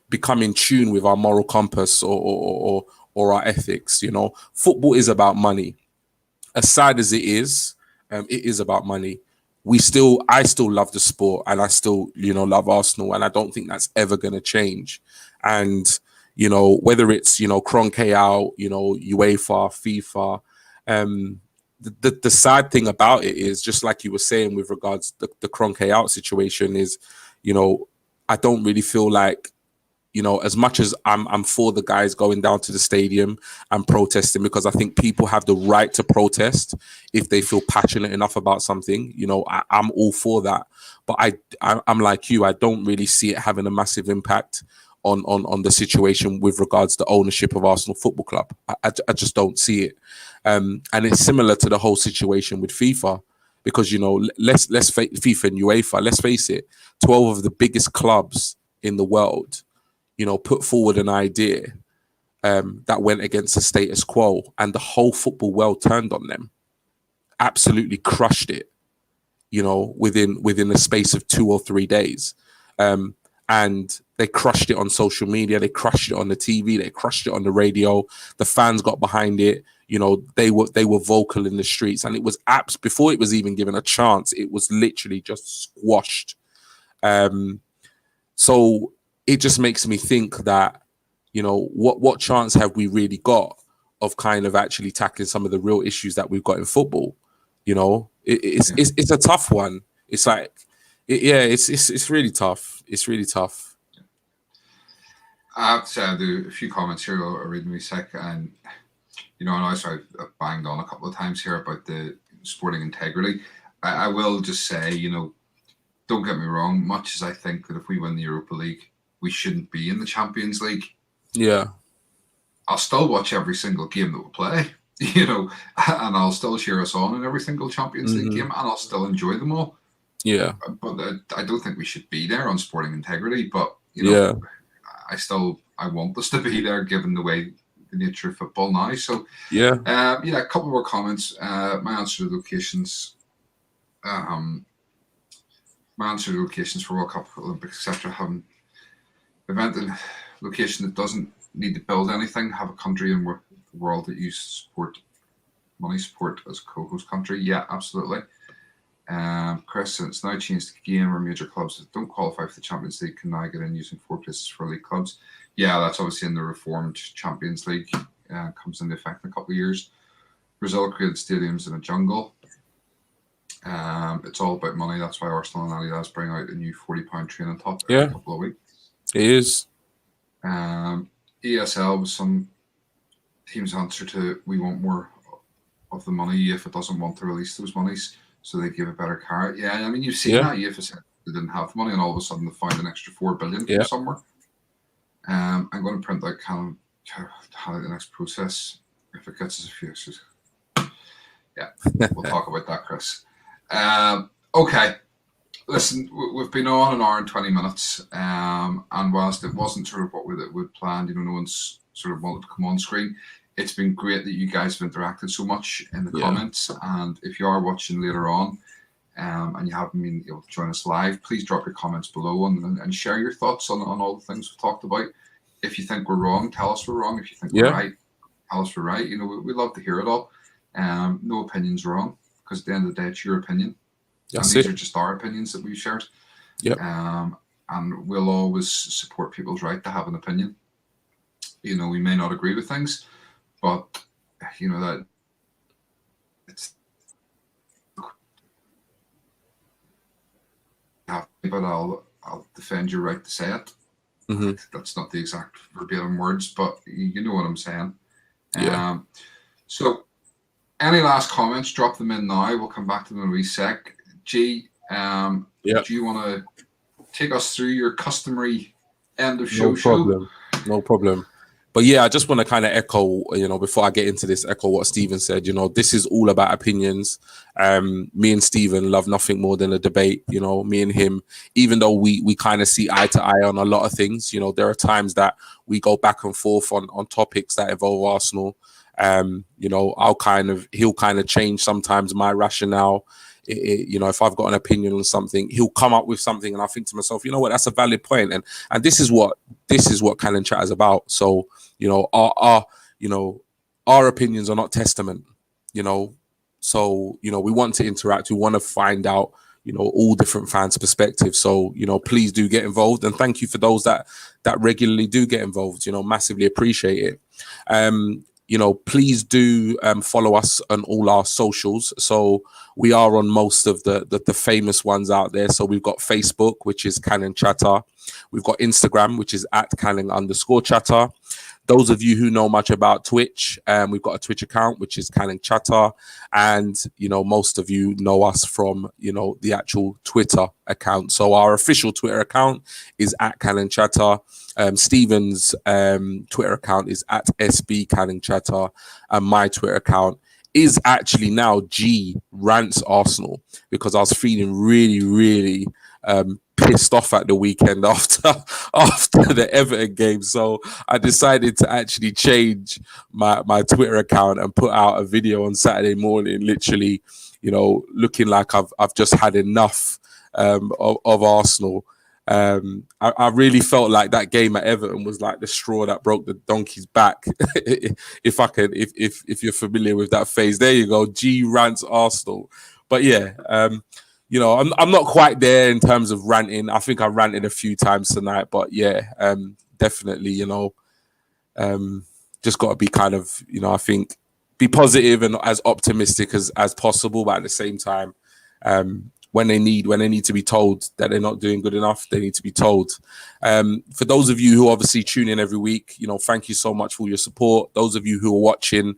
become in tune with our moral compass or our ethics. Football is about money. As sad as it is about money. I still love the sport, and I still, love Arsenal, and I don't think that's ever going to change. And, whether it's, Cronkies Out, UEFA, FIFA, the sad thing about it is, just like you were saying with regards to the Cronkies Out situation, is, I don't really feel like, as much as I'm for the guys going down to the stadium and protesting, because I think people have the right to protest if they feel passionate enough about something. I'm all for that. But I'm like you. I don't really see it having a massive impact on the situation with regards to ownership of Arsenal Football Club. I just don't see it. And it's similar to the whole situation with FIFA, because, let's FIFA and UEFA, let's face it, 12 of the biggest clubs in the world, put forward an idea that went against the status quo, and the whole football world turned on them, absolutely crushed it, within the space of 2 or 3 days. And they crushed it on social media, they crushed it on the TV, they crushed it on the radio. The fans got behind it. They were vocal in the streets, and it was apps before it was even given a chance. It was literally just squashed. So it just makes me think that, what chance have we really got of kind of actually tackling some of the real issues that we've got in football? It's a tough one. It's like, it's really tough. It's really tough. I have to say, I'll do a few comments here. I'll read me a sec. And, I know I've banged on a couple of times here about the sporting integrity. I will just say, don't get me wrong, much as I think that if we win the Europa League, we shouldn't be in the Champions League. Yeah. I'll still watch every single game that we play, and I'll still cheer us on in every single Champions League game, and I'll still enjoy them all. Yeah. But I don't think we should be there on sporting integrity. But, I want us to be there given the way the nature of football now. So Yeah. A couple more comments. My answer to locations. My answer to locations for World Cup, Olympics, etc. Having event in location that doesn't need to build anything. Have a country in the world that you support, money support as a co-host country. Yeah, absolutely. Chris, it's now changed the game where major clubs that don't qualify for the Champions League can now get in using 4 places for league clubs. Yeah, that's obviously in the reformed Champions League. Comes into effect in a couple of years. Brazil created stadiums in a jungle. It's all about money. That's why Arsenal and Adidas bring out a new £40 training top every couple of weeks. It is. ESL was some team's answer to we want more of the money if it doesn't want to release those monies, so they give a better carrot. Yeah, I mean, you've seen that UEFA said they didn't have the money and all of a sudden they found an extra 4 billion from somewhere. I'm going to print out the next process if it gets us a few extras. Yeah, we'll talk about that, Chris. Okay. Listen, we've been on an hour and 20 minutes, and whilst it wasn't sort of what we'd planned, no one's sort of wanted to come on screen. It's been great that you guys have interacted so much in the comments, and if you are watching later on, and you haven't been able to join us live, please drop your comments below and share your thoughts on all the things we've talked about. If you think we're wrong, tell us we're wrong. If you think we're right, tell us we're right. We love to hear it all. No opinion's wrong, because at the end of the day, it's your opinion. And these are just our opinions that we've shared. And we'll always support people's right to have an opinion. We may not agree with things, but that it's but I'll defend your right to say it. That's not the exact verbatim words, but you know what I'm saying. So any last comments, drop them in now. We'll come back to them in a wee sec. G, do you want to take us through your customary end of show? No problem. But yeah, I just want to kind of echo, before I get into this, echo what Stephen said. This is all about opinions. Me and Stephen love nothing more than a debate. Me and him, even though we kind of see eye to eye on a lot of things, there are times that we go back and forth on topics that involve Arsenal. He'll kind of change sometimes my rationale. If I've got an opinion on something, he'll come up with something, and I think to myself, you know what, that's a valid point, and this is what Cannon Chat is about. So, our opinions are not testament. So we want to interact. We want to find out, all different fans' perspectives. So, please do get involved, and thank you for those that regularly do get involved. Massively appreciate it. Please do follow us on all our socials. So we are on most of the famous ones out there. So we've got Facebook, which is Cannon Chatter. We've got Instagram, which is @Cannon_Chatter. Those of you who know much about Twitch, we've got a Twitch account, which is Cannon Chatter. And, most of you know us from, the actual Twitter account. So our official Twitter account is @Cannon Chatter. Stephen's Twitter account is @SB_Cannon_Chatter. And my Twitter account is actually now G Rants Arsenal, because I was feeling really, really pissed off at the weekend after the Everton game. So I decided to actually change my Twitter account and put out a video on Saturday morning, literally, looking like I've just had enough of Arsenal. I really felt like that game at Everton was like the straw that broke the donkey's back. if you're familiar with that phrase, there you go. G Rants Arsenal. But yeah, I'm not quite there in terms of ranting. I think I ranted a few times tonight, but yeah, definitely, just got to be kind of, I think, be positive and as optimistic as possible. But at the same time, when they need to be told that they're not doing good enough, they need to be told. For those of you who obviously tune in every week, thank you so much for your support. Those of you who are watching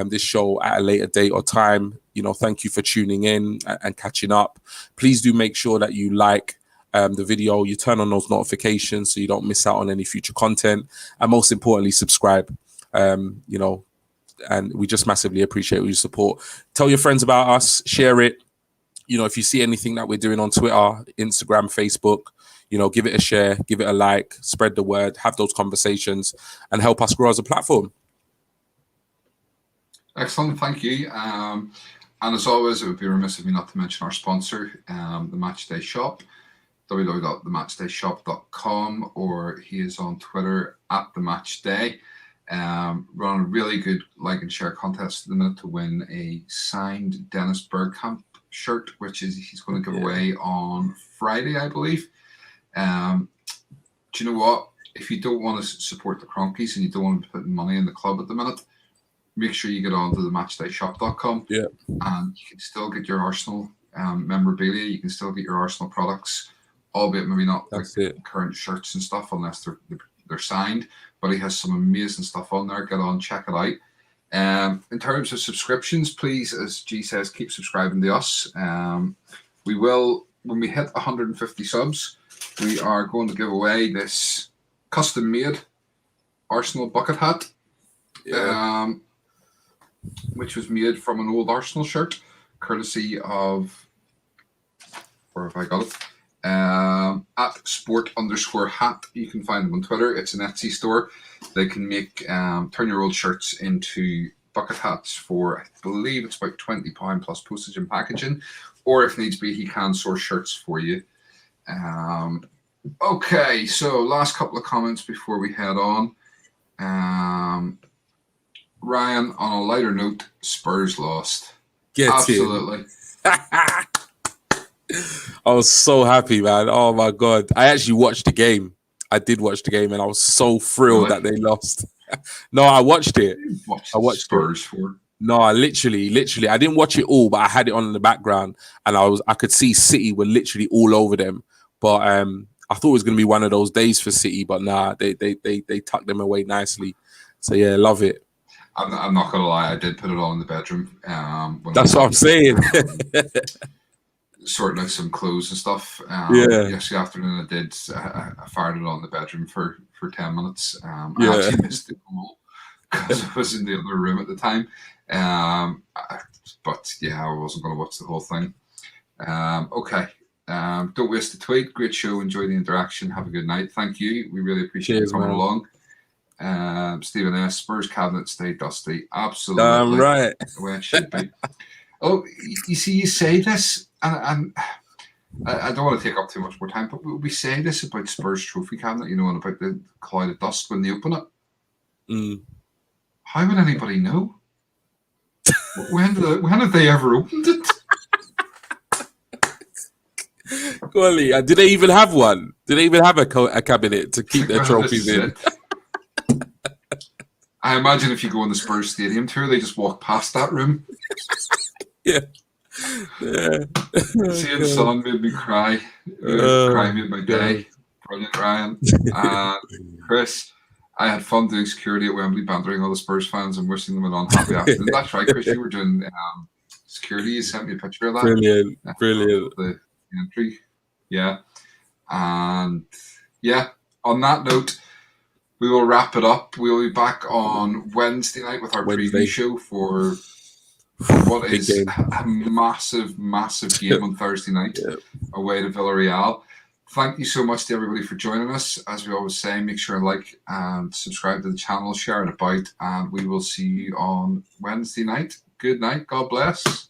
this show at a later date or time, thank you for tuning in and catching up. Please do make sure that you like the video, you turn on those notifications so you don't miss out on any future content, and most importantly, subscribe. And we just massively appreciate your support. Tell your friends about us, share it. If you see anything that we're doing on Twitter, Instagram, Facebook, give it a share, give it a like, spread the word, have those conversations, and help us grow as a platform. Excellent, thank you. And as always, it would be remiss of me not to mention our sponsor, the Matchday Shop, www.thematchdayshop.com, or he is on Twitter at the Matchday. Run a really good like and share contest at the minute to win a signed Dennis Bergkamp shirt, which is he's going to give away on Friday, I believe. Do you know what? If you don't want to support the Cronkies and you don't want to put money in the club at the minute, make sure you get on to the matchdayshop.com. Yeah. And you can still get your Arsenal memorabilia. You can still get your Arsenal products, albeit maybe not current shirts and stuff unless they're signed. But he has some amazing stuff on there. Get on, check it out. In terms of subscriptions, please, as G says, keep subscribing to us. We will, when we hit 150 subs, we are going to give away this custom-made Arsenal bucket hat. Yeah. Which was made from an old Arsenal shirt, courtesy of, where have I got it? At sport_hat. You can find them on Twitter. It's an Etsy store. They can make turn your old shirts into bucket hats for, I believe it's about £20 plus postage and packaging. Or if needs be, he can source shirts for you. Okay, so last couple of comments before we head on. Ryan, on a lighter note, Spurs lost. Absolutely. I was so happy, man. Oh my God. I actually watched the game. I did watch the game and I was so thrilled that they lost. No, I watched it. I watched Spurs for. No, I literally, I didn't watch it all, but I had it on in the background and I could see City were literally all over them. But I thought it was going to be one of those days for City, but nah, they tucked them away nicely. So yeah, love it. I'm not gonna lie, I did put it on in the bedroom. That's what I'm saying. Sorting out some clothes and stuff. Yesterday afternoon, I fired it on in the bedroom for 10 minutes. I actually missed the goal because I was in the other room at the time. But yeah, I wasn't going to watch the whole thing. Okay. Don't waste the tweet. Great show. Enjoy the interaction. Have a good night. Thank you. We really appreciate you coming along. Stephen S. Spurs cabinet stay dusty. Absolutely. Right. The way it should be. Oh, you see, you say this, and I don't want to take up too much more time, but we say this about Spurs trophy cabinet, and about the cloud of dust when they open it. How would anybody know? When have they ever opened it? Golly, did they even have one? Did they even have a cabinet to keep their trophies in? I imagine if you go on the Spurs stadium tour, they just walk past that room. Yeah. Seeing Son made me cry. Cry made my day. Brilliant, Ryan. Chris, I had fun doing security at Wembley, bantering all the Spurs fans and wishing them an unhappy afternoon. That's right, Chris. You were doing security. You sent me a picture of that. Brilliant. The entry. Yeah. And yeah, on that note, we will wrap it up. We'll be back on Wednesday night with our preview show for what is a massive, massive game on Thursday night away to Villarreal. Thank you so much to everybody for joining us. As we always say, make sure and like and subscribe to the channel, share it about, and we will see you on Wednesday night. Good night. God bless.